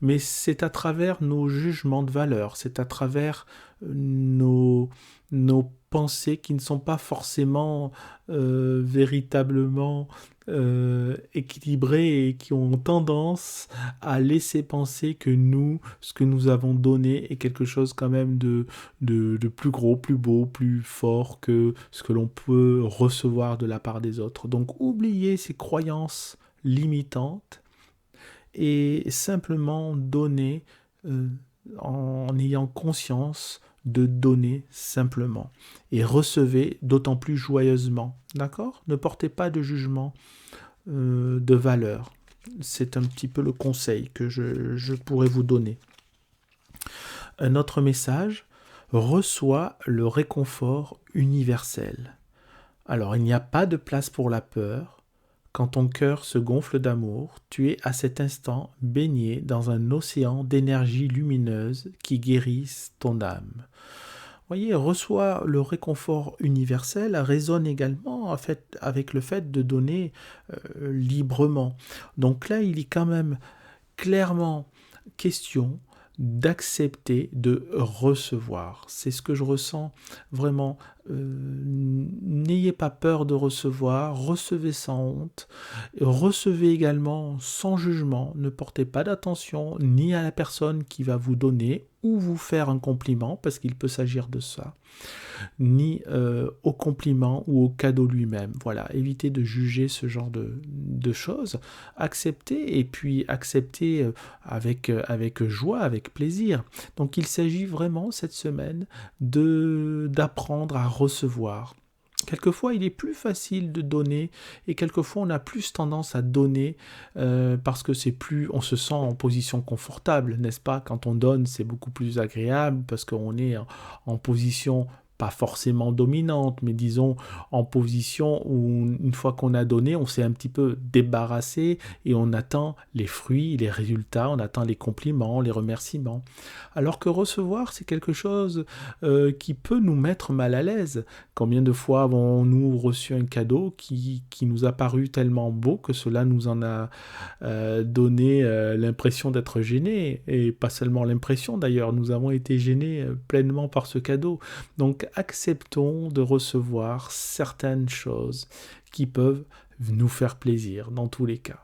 mais c'est à travers nos jugements de valeur, c'est à travers nos pensées qui ne sont pas forcément véritablement équilibrées et qui ont tendance à laisser penser que nous, ce que nous avons donné est quelque chose quand même de plus gros, plus beau, plus fort que ce que l'on peut recevoir de la part des autres. Donc oubliez ces croyances limitantes et simplement donner en ayant conscience de donner simplement et recevez d'autant plus joyeusement, d'accord? Ne portez pas de jugement de valeur. C'est un petit peu le conseil que je pourrais vous donner. Un autre message, reçois le réconfort universel. Alors, il n'y a pas de place pour la peur. Quand ton cœur se gonfle d'amour, tu es à cet instant baigné dans un océan d'énergie lumineuse qui guérisse ton âme. Voyez, reçoit le réconfort universel résonne également en fait, avec le fait de donner librement. Donc là, il est quand même clairement question d'accepter de recevoir. C'est ce que je ressens vraiment. N'ayez pas peur de recevoir, recevez sans honte, recevez également sans jugement, ne portez pas d'attention ni à la personne qui va vous donner ou vous faire un compliment, parce qu'il peut s'agir de ça, ni au compliment ou au cadeau lui-même. Voilà, évitez de juger ce genre de choses, acceptez et puis acceptez avec joie, avec plaisir. Donc il s'agit vraiment cette semaine d'apprendre à recevoir. Quelquefois, il est plus facile de donner et quelquefois, on a plus tendance à donner parce que on se sent en position confortable, n'est-ce pas? Quand on donne, c'est beaucoup plus agréable parce qu'on est en position pas forcément dominante, mais disons en position où une fois qu'on a donné, on s'est un petit peu débarrassé et on attend les fruits, les résultats, on attend les compliments, les remerciements. Alors que recevoir, c'est quelque chose qui peut nous mettre mal à l'aise. Combien de fois avons-nous reçu un cadeau qui nous a paru tellement beau que cela nous en a donné l'impression d'être gênés, et pas seulement l'impression d'ailleurs, nous avons été gênés pleinement par ce cadeau. Donc acceptons de recevoir certaines choses qui peuvent nous faire plaisir dans tous les cas.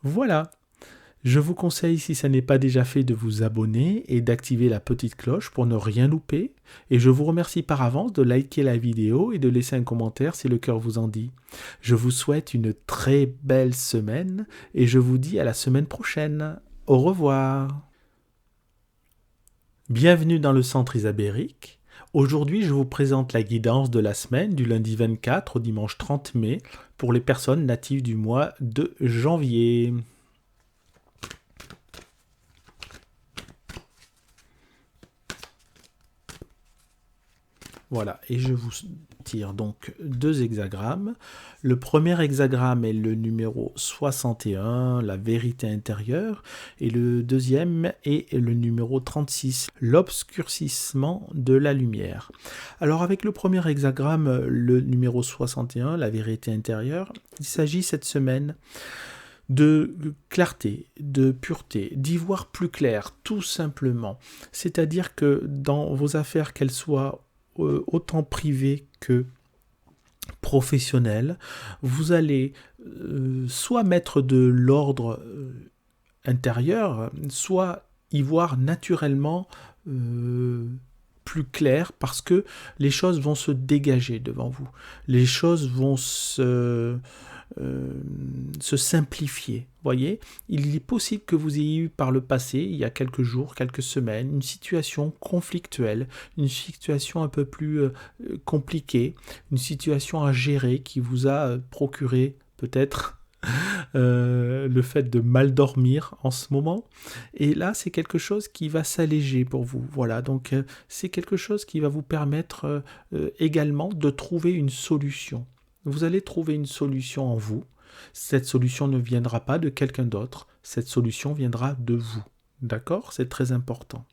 Voilà. Je vous conseille, si ça n'est pas déjà fait, de vous abonner et d'activer la petite cloche pour ne rien louper. Et je vous remercie par avance de liker la vidéo et de laisser un commentaire si le cœur vous en dit. Je vous souhaite une très belle semaine et je vous dis à la semaine prochaine. Au revoir. Bienvenue dans le centre Isabérique. Aujourd'hui, je vous présente la guidance de la semaine du lundi 24 au dimanche 30 mai pour les personnes natives du mois de janvier. Voilà, et je vous tire donc 2 hexagrammes. Le premier hexagramme est le numéro 61, la vérité intérieure, et le deuxième est le numéro 36, l'obscurcissement de la lumière. Alors avec le premier hexagramme, le numéro 61, la vérité intérieure, il s'agit cette semaine de clarté, de pureté, d'y voir plus clair, tout simplement. C'est-à-dire que dans vos affaires, qu'elles soient autant privées que professionnelles, vous allez soit mettre de l'ordre intérieur, soit y voir naturellement plus clair parce que les choses vont se dégager devant vous. Les choses vont se simplifier. Voyez, il est possible que vous ayez eu par le passé, il y a quelques jours, quelques semaines, une situation conflictuelle, une situation un peu plus compliquée, une situation à gérer qui vous a procuré peut-être le fait de mal dormir en ce moment. Et là, c'est quelque chose qui va s'alléger pour vous. Voilà, donc c'est quelque chose qui va vous permettre également de trouver une solution. Vous allez trouver une solution en vous. Cette solution ne viendra pas de quelqu'un d'autre. Cette solution viendra de vous. D'accord? C'est très important.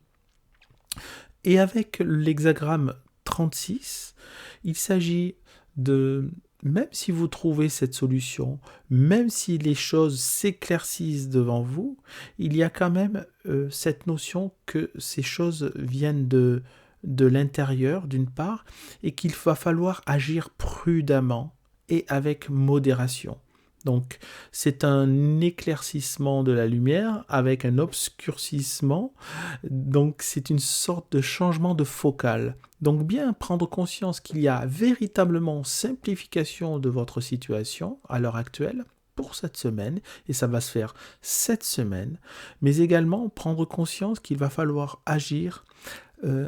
Et avec l'hexagramme 36, il s'agit de même si vous trouvez cette solution, même si les choses s'éclaircissent devant vous, il y a quand même cette notion que ces choses viennent de l'intérieur, d'une part, et qu'il va falloir agir prudemment et avec modération. Donc, c'est un éclaircissement de la lumière avec un obscurcissement. Donc, c'est une sorte de changement de focale. Donc, bien prendre conscience qu'il y a véritablement simplification de votre situation à l'heure actuelle pour cette semaine, et ça va se faire cette semaine, mais également prendre conscience qu'il va falloir agir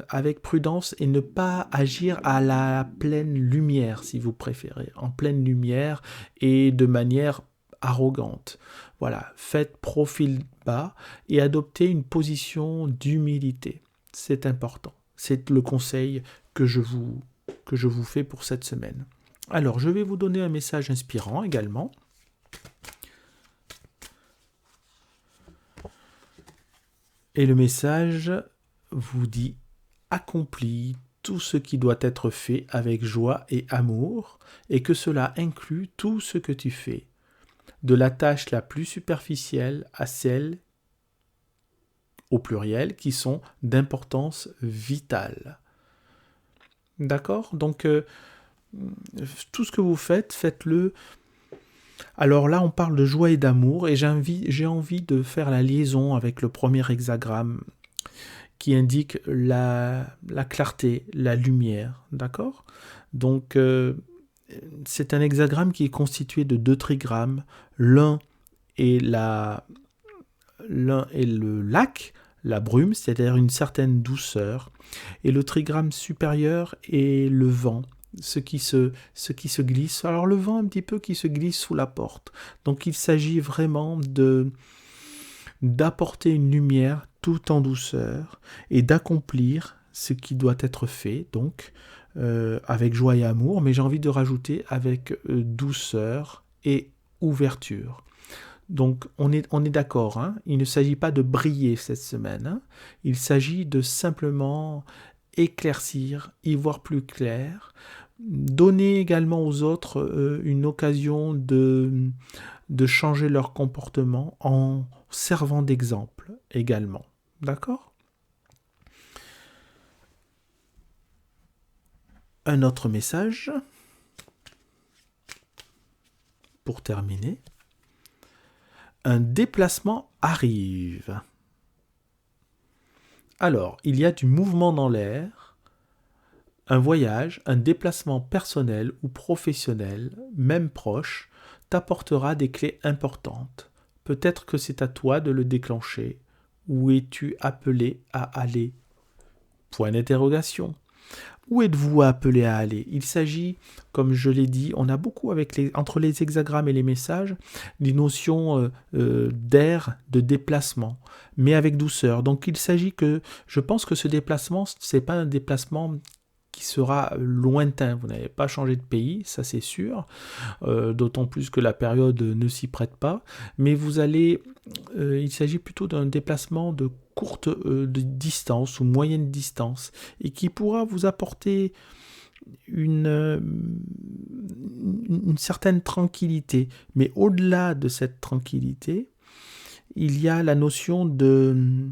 avec prudence et ne pas agir à la pleine lumière, si vous préférez, en pleine lumière et de manière arrogante. Voilà, faites profil bas et adoptez une position d'humilité. C'est important. C'est le conseil que je vous fais pour cette semaine. Alors, je vais vous donner un message inspirant également. Et le message vous dit: accomplis tout ce qui doit être fait avec joie et amour, et que cela inclut tout ce que tu fais, de la tâche la plus superficielle à celle, au pluriel, qui sont d'importance vitale. D'accord ? Donc, tout ce que vous faites, faites-le. Alors là, on parle de joie et d'amour, et j'ai envie de faire la liaison avec le premier hexagramme qui indique la clarté, la lumière, d'accord ? Donc, c'est un hexagramme qui est constitué de 2 trigrammes. L'un est le lac, la brume, c'est-à-dire une certaine douceur, et le trigramme supérieur est le vent, ce qui se glisse. Alors le vent un petit peu qui se glisse sous la porte. Donc il s'agit vraiment d'apporter une lumière tout en douceur et d'accomplir ce qui doit être fait, donc avec joie et amour, mais j'ai envie de rajouter avec douceur et ouverture. Donc on est d'accord, hein, il ne s'agit pas de briller cette semaine, hein, il s'agit de simplement éclaircir, y voir plus clair, donner également aux autres une occasion de changer leur comportement en servant d'exemple également. D'accord ? Un autre message pour terminer. Un déplacement arrive. Alors, il y a du mouvement dans l'air, un voyage, un déplacement personnel ou professionnel, même proche, t'apportera des clés importantes. Peut-être que c'est à toi de le déclencher. Où es-tu appelé à aller ? Point d'interrogation. Où êtes-vous appelé à aller ? Il s'agit, comme je l'ai dit, on a beaucoup entre les hexagrammes et les messages, des notions d'air, de déplacement, mais avec douceur. Donc il s'agit que, je pense que ce déplacement, ce n'est pas un déplacement qui sera lointain. Vous n'avez pas changé de pays, ça c'est sûr, d'autant plus que la période ne s'y prête pas, mais il s'agit plutôt d'un déplacement de courte de distance ou moyenne distance et qui pourra vous apporter une certaine tranquillité. Mais au-delà de cette tranquillité, il y a la notion de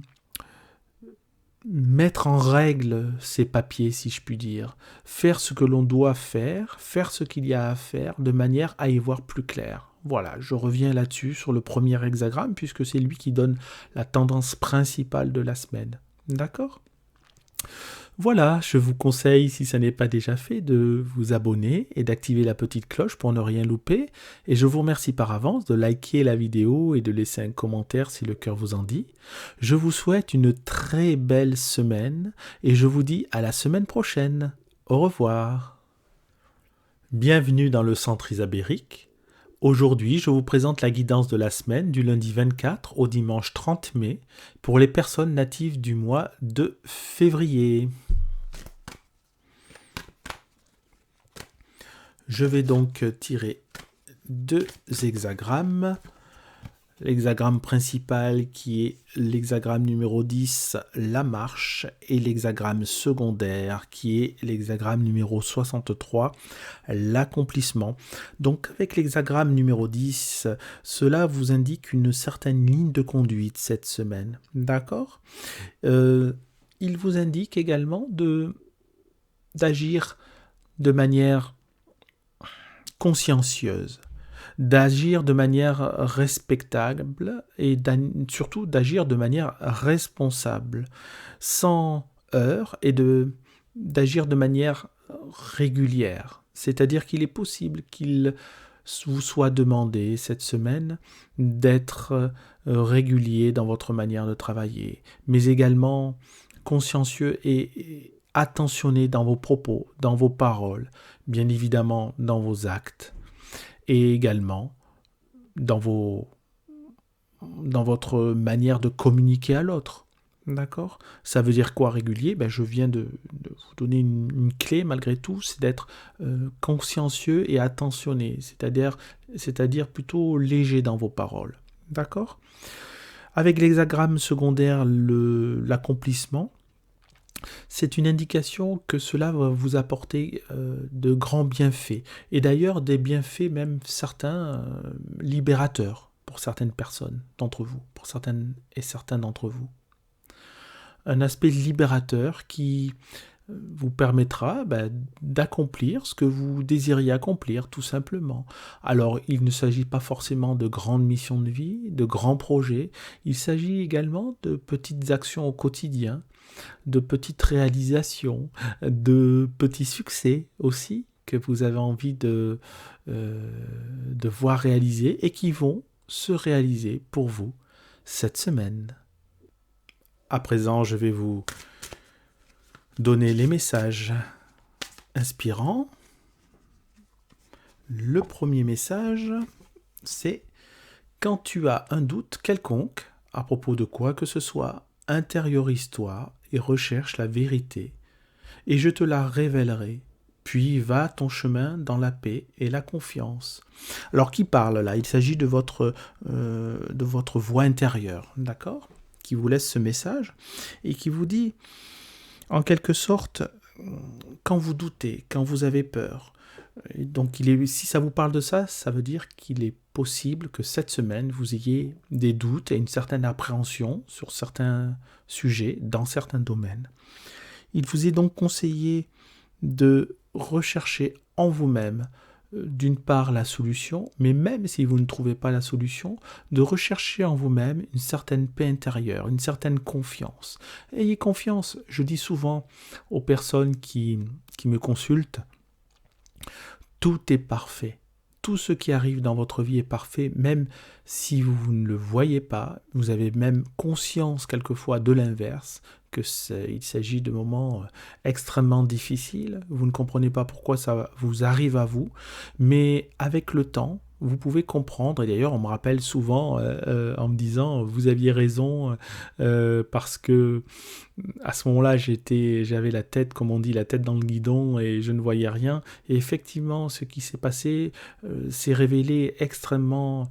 mettre en règle ces papiers, si je puis dire, faire ce que l'on doit faire ce qu'il y a à faire, de manière à y voir plus clair. Voilà, je reviens là-dessus, sur le premier hexagramme, puisque c'est lui qui donne la tendance principale de la semaine. D'accord ? Voilà, je vous conseille, si ça n'est pas déjà fait, de vous abonner et d'activer la petite cloche pour ne rien louper. Et je vous remercie par avance de liker la vidéo et de laisser un commentaire si le cœur vous en dit. Je vous souhaite une très belle semaine et je vous dis à la semaine prochaine. Au revoir. Bienvenue dans le centre isabérique. Aujourd'hui, je vous présente la guidance de la semaine du lundi 24 au dimanche 30 mai pour les personnes natives du mois de février. Je vais donc tirer 2 hexagrammes. l'hexagramme principal qui est l'hexagramme numéro 10, la marche, et l'hexagramme secondaire qui est l'hexagramme numéro 63, l'accomplissement. Donc avec l'hexagramme numéro 10, cela vous indique une certaine ligne de conduite cette semaine. D'accord ? Il vous indique également d'agir de manière consciencieuse, d'agir de manière respectable et surtout d'agir de manière responsable, sans heurts et d'agir de manière régulière. C'est-à-dire qu'il est possible qu'il vous soit demandé cette semaine d'être régulier dans votre manière de travailler, mais également consciencieux et attentionné dans vos propos, dans vos paroles, bien évidemment dans vos actes, et également dans votre manière de communiquer à l'autre. D'accord ? Ça veut dire quoi régulier ? Je viens de vous donner une clé malgré tout, c'est d'être consciencieux et attentionné, c'est-à-dire plutôt léger dans vos paroles. D'accord ? Avec l'hexagramme secondaire, l'accomplissement, c'est une indication que cela va vous apporter de grands bienfaits. Et d'ailleurs, des bienfaits même certains libérateurs pour certaines personnes d'entre vous, pour certaines et certains d'entre vous. Un aspect libérateur qui vous permettra d'accomplir ce que vous désiriez accomplir, tout simplement. Alors, il ne s'agit pas forcément de grandes missions de vie, de grands projets, il s'agit également de petites actions au quotidien, de petites réalisations, de petits succès aussi, que vous avez envie de voir réaliser et qui vont se réaliser pour vous cette semaine. À présent, je vais vous donner les messages inspirants. Le premier message, c'est « Quand tu as un doute quelconque, à propos de quoi que ce soit, intériorise-toi et recherche la vérité, et je te la révélerai. Puis va ton chemin dans la paix et la confiance. » Alors, qui parle là ? Il s'agit de votre voix intérieure, d'accord ? Qui vous laisse ce message et qui vous dit, en quelque sorte, quand vous doutez, quand vous avez peur, donc si ça vous parle de ça, ça veut dire qu'il est possible que cette semaine, vous ayez des doutes et une certaine appréhension sur certains sujets, dans certains domaines. Il vous est donc conseillé de rechercher en vous-même, d'une part la solution, mais même si vous ne trouvez pas la solution, de rechercher en vous-même une certaine paix intérieure, une certaine confiance. Ayez confiance, je dis souvent aux personnes qui me consultent, tout est parfait. Tout ce qui arrive dans votre vie est parfait, même si vous ne le voyez pas, vous avez même conscience quelquefois de l'inverse, qu'il s'agit de moments extrêmement difficiles, vous ne comprenez pas pourquoi ça vous arrive à vous, mais avec le temps, vous pouvez comprendre, et d'ailleurs on me rappelle souvent en me disant « vous aviez raison » parce que à ce moment-là j'avais la tête, comme on dit, la tête dans le guidon et je ne voyais rien, et effectivement ce qui s'est passé s'est révélé extrêmement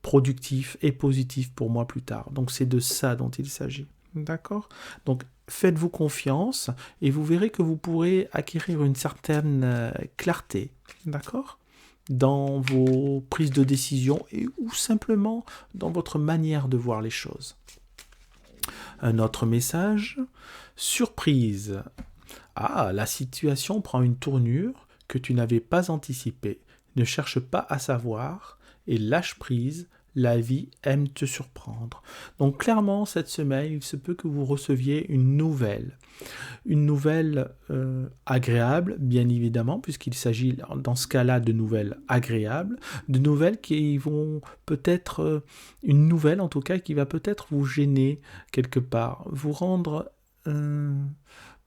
productif et positif pour moi plus tard, donc c'est de ça dont il s'agit. D'accord ? Donc, faites-vous confiance et vous verrez que vous pourrez acquérir une certaine clarté, d'accord ? Dans vos prises de décision ou simplement dans votre manière de voir les choses. Un autre message, surprise. Ah, la situation prend une tournure que tu n'avais pas anticipée. Ne cherche pas à savoir et lâche prise. La vie aime te surprendre. Donc clairement, cette semaine, il se peut que vous receviez une nouvelle agréable, bien évidemment, puisqu'il s'agit dans ce cas-là de nouvelles agréables, de nouvelles qui vont peut-être, une nouvelle en tout cas, qui va peut-être vous gêner quelque part, vous rendre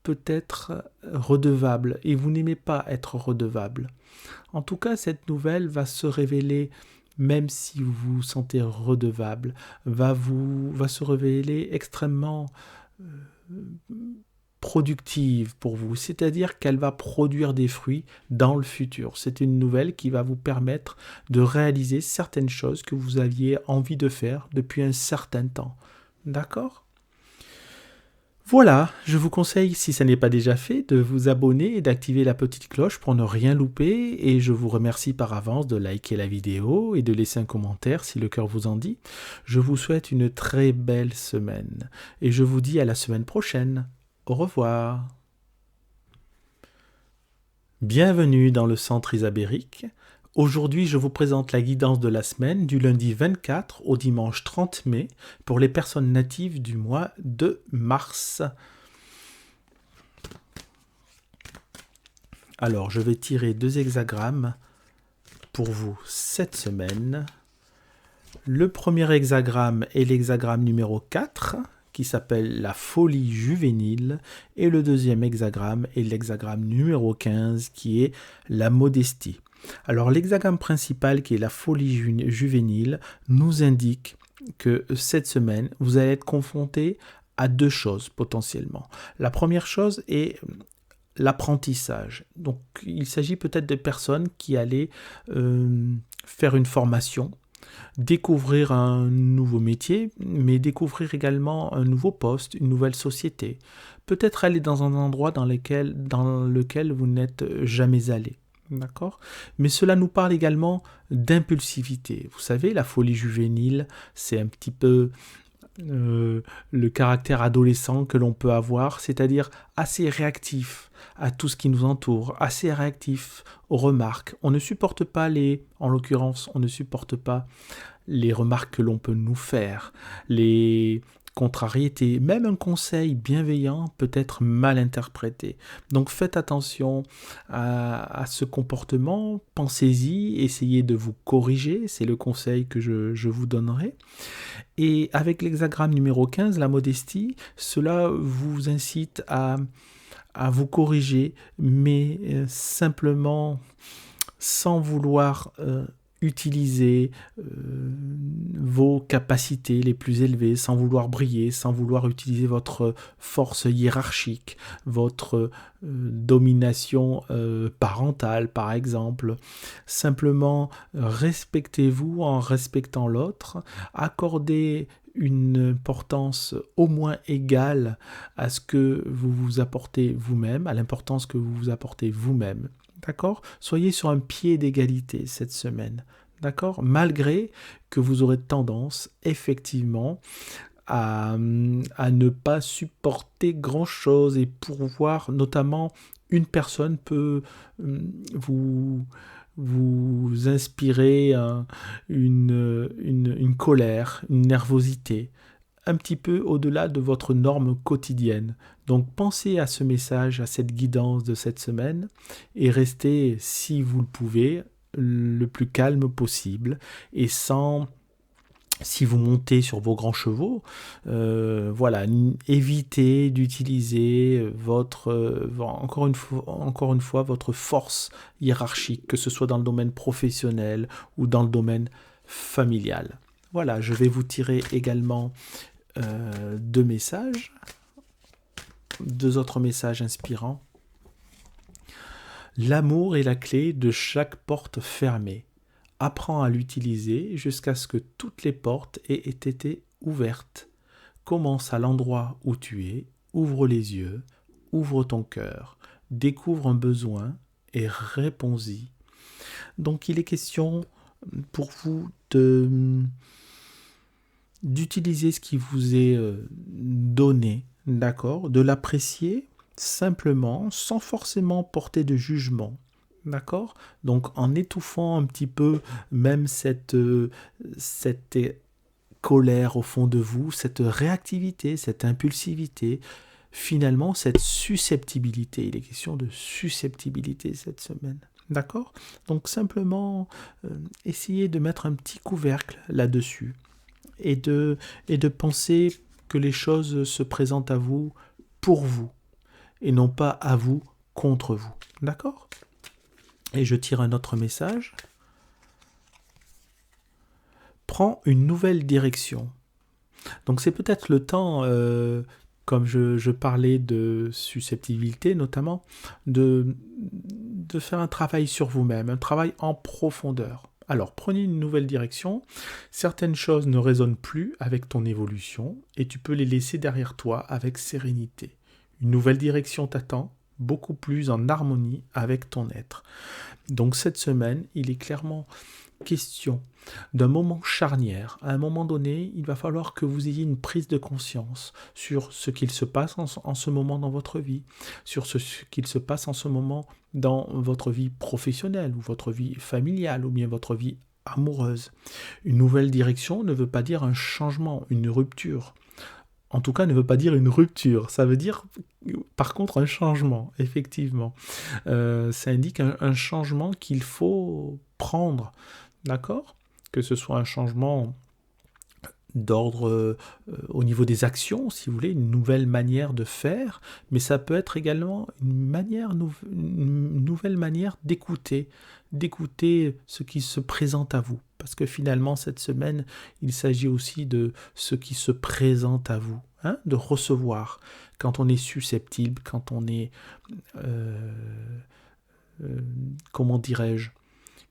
peut-être redevable, et vous n'aimez pas être redevable. En tout cas, cette nouvelle va se révéler, même si vous vous sentez redevable, va se révéler extrêmement productive pour vous, c'est-à-dire qu'elle va produire des fruits dans le futur. C'est une nouvelle qui va vous permettre de réaliser certaines choses que vous aviez envie de faire depuis un certain temps. D'accord ? Voilà, je vous conseille, si ça n'est pas déjà fait, de vous abonner et d'activer la petite cloche pour ne rien louper. Et je vous remercie par avance de liker la vidéo et de laisser un commentaire si le cœur vous en dit. Je vous souhaite une très belle semaine et je vous dis à la semaine prochaine. Au revoir. Bienvenue dans le centre Isabérique. Aujourd'hui, je vous présente la guidance de la semaine du lundi 24 au dimanche 30 mai pour les personnes natives du mois de mars. Alors, je vais tirer 2 hexagrammes pour vous cette semaine. Le premier hexagramme est l'hexagramme numéro 4 qui s'appelle la folie juvénile et le deuxième hexagramme est l'hexagramme numéro 15 qui est la modestie. Alors l'hexagramme principal qui est la folie juvénile nous indique que cette semaine, vous allez être confronté à 2 choses potentiellement. La première chose est l'apprentissage. Donc il s'agit peut-être de personnes qui allaient faire une formation, découvrir un nouveau métier, mais découvrir également un nouveau poste, une nouvelle société. Peut-être aller dans un endroit dans lequel vous n'êtes jamais allé. D'accord ? Mais cela nous parle également d'impulsivité. Vous savez, la folie juvénile, c'est un petit peu le caractère adolescent que l'on peut avoir, c'est-à-dire assez réactif à tout ce qui nous entoure, assez réactif aux remarques. On ne supporte pas en l'occurrence, on ne supporte pas les remarques que l'on peut nous faire, les contrariétés, même un conseil bienveillant peut être mal interprété. Donc faites attention à ce comportement, pensez-y, essayez de vous corriger, c'est le conseil que je vous donnerai. Et avec l'hexagramme numéro 15, la modestie, cela vous incite à vous corriger, mais simplement sans vouloir utiliser vos capacités les plus élevées, sans vouloir briller, sans vouloir utiliser votre force hiérarchique, votre domination parentale par exemple. Simplement respectez-vous en respectant l'autre, accordez une importance au moins égale à ce que vous vous apportez vous-même, à l'importance que vous vous apportez vous-même. D'accord ? Soyez sur un pied d'égalité cette semaine. D'accord ? Malgré que vous aurez tendance, effectivement, à ne pas supporter grand-chose et pour voir, notamment, une personne peut vous inspirer une colère, une nervosité, un petit peu au-delà de votre norme quotidienne. Donc pensez à ce message, à cette guidance de cette semaine et restez, si vous le pouvez, le plus calme possible et sans, si vous montez sur vos grands chevaux, évitez d'utiliser encore une fois, votre force hiérarchique, que ce soit dans le domaine professionnel ou dans le domaine familial. Voilà, je vais vous tirer également 2 messages, 2 autres messages inspirants. L'amour est la clé de chaque porte fermée. Apprends à l'utiliser jusqu'à ce que toutes les portes aient été ouvertes. Commence à l'endroit où tu es, ouvre les yeux, ouvre ton cœur, découvre un besoin et réponds-y. Donc il est question pour vous d'utiliser ce qui vous est donné, d'accord, de l'apprécier simplement, sans forcément porter de jugement, d'accord. Donc en étouffant un petit peu même cette colère au fond de vous, cette réactivité, cette impulsivité, finalement cette susceptibilité. Il est question de susceptibilité cette semaine. D'accord ? Donc simplement essayez de mettre un petit couvercle là-dessus et de penser que les choses se présentent à vous pour vous et non pas à vous contre vous. D'accord ? Et je tire un autre message. Prends une nouvelle direction. Donc c'est peut-être le temps comme je parlais de susceptibilité notamment, de faire un travail sur vous-même, un travail en profondeur. Alors, prenez une nouvelle direction. Certaines choses ne résonnent plus avec ton évolution et tu peux les laisser derrière toi avec sérénité. Une nouvelle direction t'attend, beaucoup plus en harmonie avec ton être. Donc cette semaine, il est clairement question d'un moment charnière. À un moment donné, il va falloir que vous ayez une prise de conscience sur ce qu'il se passe en ce moment dans votre vie, sur ce qu'il se passe en ce moment dans votre vie professionnelle ou votre vie familiale ou bien votre vie amoureuse. Une nouvelle direction ne veut pas dire un changement, une rupture. En tout cas, ne veut pas dire une rupture. Ça veut dire, par contre, un changement, effectivement. Ça indique un changement qu'il faut prendre, d'accord? Que ce soit un changement d'ordre au niveau des actions, si vous voulez, une nouvelle manière de faire, mais ça peut être également une nouvelle manière d'écouter ce qui se présente à vous. Parce que finalement, cette semaine, il s'agit aussi de ce qui se présente à vous, hein, de recevoir. Quand on est susceptible, quand on est, comment dirais-je,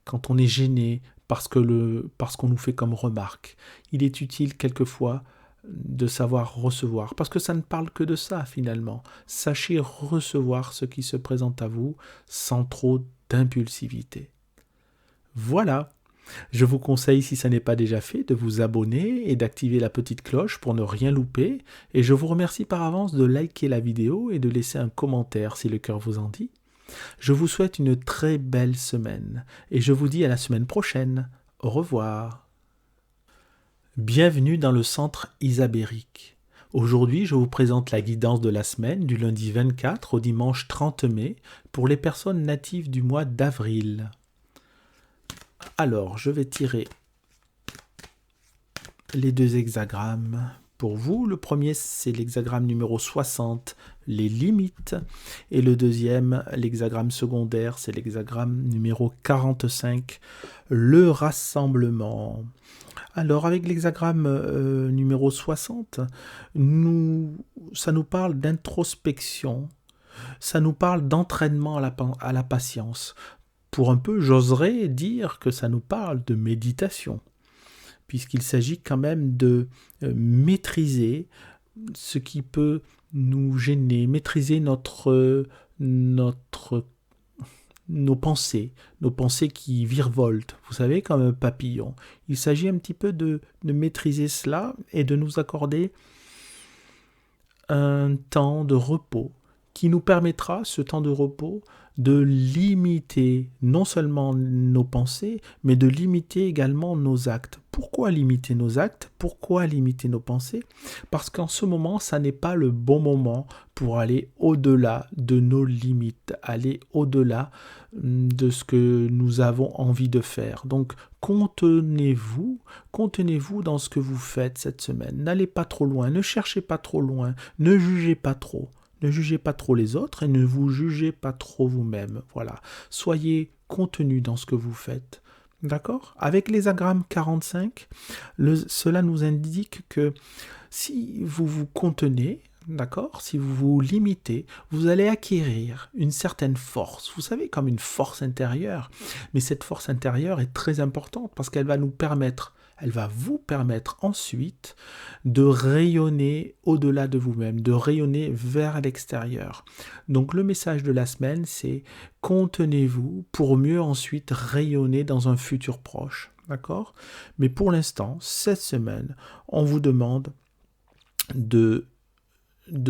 quand on est gêné parce qu'on nous fait comme remarque. Il est utile quelquefois de savoir recevoir, parce que ça ne parle que de ça finalement. Sachez recevoir ce qui se présente à vous sans trop d'impulsivité. Voilà. Je vous conseille, si ça n'est pas déjà fait, de vous abonner et d'activer la petite cloche pour ne rien louper. Et je vous remercie par avance de liker la vidéo et de laisser un commentaire si le cœur vous en dit. Je vous souhaite une très belle semaine et je vous dis à la semaine prochaine. Au revoir. Bienvenue dans le centre isabérique. Aujourd'hui, je vous présente la guidance de la semaine du lundi 24 au dimanche 30 mai pour les personnes natives du mois d'avril. Alors, je vais tirer les deux hexagrammes pour vous. Le premier, c'est l'hexagramme numéro 60, les limites. Et le deuxième, l'hexagramme secondaire, c'est l'hexagramme numéro 45, le rassemblement. Alors, avec l'hexagramme numéro 60, ça nous parle d'introspection, ça nous parle d'entraînement à la patience. Pour un peu, j'oserais dire que ça nous parle de méditation, puisqu'il s'agit quand même de maîtriser ce qui peut nous gêner, maîtriser nos pensées qui virevoltent, vous savez, comme un papillon. Il s'agit un petit peu de maîtriser cela et de nous accorder un temps de repos qui nous permettra, ce temps de repos, de limiter non seulement nos pensées, mais de limiter également nos actes. Pourquoi limiter nos actes? Pourquoi limiter nos pensées? Parce qu'en ce moment, ça n'est pas le bon moment pour aller au-delà de nos limites, aller au-delà de ce que nous avons envie de faire. Donc, contenez-vous dans ce que vous faites cette semaine. N'allez pas trop loin, ne cherchez pas trop loin, ne jugez pas trop. Ne jugez pas trop les autres et ne vous jugez pas trop vous-même. Voilà. Soyez contenu dans ce que vous faites. D'accord? Avec l'hexagramme 45, cela nous indique que si vous vous contenez, d'accord, si vous vous limitez, vous allez acquérir une certaine force. Vous savez, comme une force intérieure. Mais cette force intérieure est très importante parce qu'elle va vous permettre ensuite de rayonner au-delà de vous-même, de rayonner vers l'extérieur. Donc le message de la semaine, c'est contenez-vous pour mieux ensuite rayonner dans un futur proche. D'accord? Mais pour l'instant, cette semaine, on vous demande de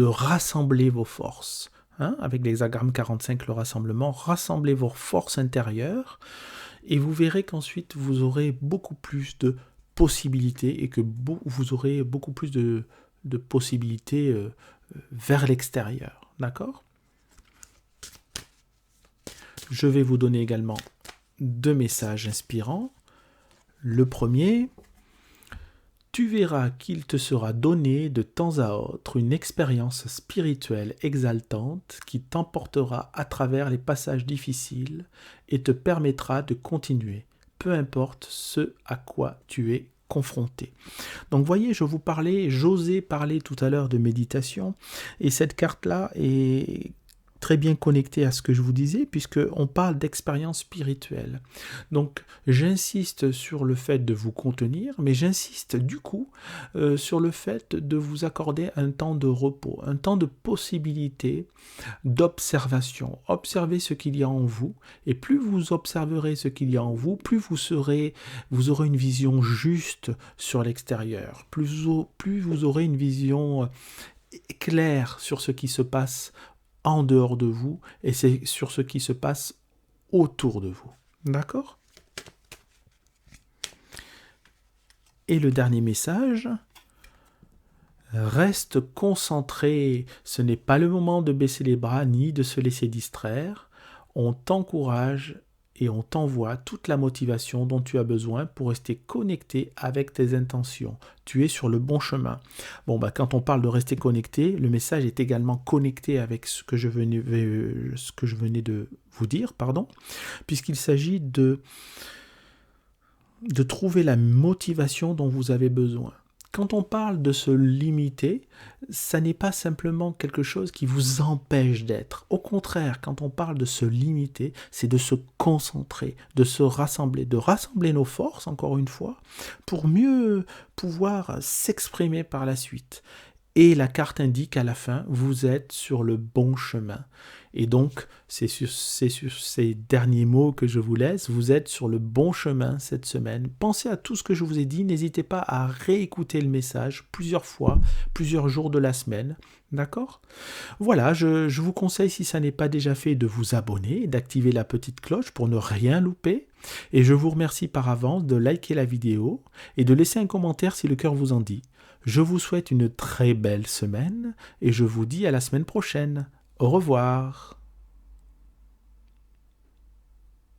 rassembler vos forces. Avec l'hexagramme 45, le rassemblement, rassemblez vos forces intérieures et vous verrez qu'ensuite vous aurez beaucoup plus de possibilités et que vous aurez beaucoup plus de possibilités vers l'extérieur. D'accord? Je vais vous donner également 2 messages inspirants. Le premier: tu verras qu'il te sera donné de temps à autre une expérience spirituelle exaltante qui t'emportera à travers les passages difficiles et te permettra de continuer, peu importe ce à quoi tu es confronter. Donc voyez, j'osais parler tout à l'heure de méditation, et cette carte-là est très bien connectée à ce que je vous disais, puisqu'on parle d'expérience spirituelle. Donc j'insiste sur le fait de vous contenir, mais j'insiste du coup sur le fait de vous accorder un temps de repos, un temps de possibilité, d'observation. Observez ce qu'il y a en vous, et plus vous observerez ce qu'il y a en vous, plus vous aurez une vision juste sur l'extérieur, plus vous aurez une vision claire sur ce qui se passe en dehors de vous, et c'est sur ce qui se passe autour de vous. D'accord ? Et le dernier message, reste concentré. Ce n'est pas le moment de baisser les bras ni de se laisser distraire. On t'encourage et on t'envoie toute la motivation dont tu as besoin pour rester connecté avec tes intentions. Tu es sur le bon chemin. Bon, quand on parle de rester connecté, le message est également connecté avec ce que je venais de vous dire, puisqu'il s'agit de trouver la motivation dont vous avez besoin. Quand on parle de se limiter, ça n'est pas simplement quelque chose qui vous empêche d'être. Au contraire, quand on parle de se limiter, c'est de se concentrer, de se rassembler, de rassembler nos forces, encore une fois, pour mieux pouvoir s'exprimer par la suite. Et la carte indique à la fin, vous êtes sur le bon chemin. Et donc, c'est sur ces derniers mots que je vous laisse. Vous êtes sur le bon chemin cette semaine. Pensez à tout ce que je vous ai dit. N'hésitez pas à réécouter le message plusieurs fois, plusieurs jours de la semaine. D'accord ? Voilà, je vous conseille, si ça n'est pas déjà fait, de vous abonner, d'activer la petite cloche pour ne rien louper. Et je vous remercie par avance de liker la vidéo et de laisser un commentaire si le cœur vous en dit. Je vous souhaite une très belle semaine et je vous dis à la semaine prochaine. Au revoir.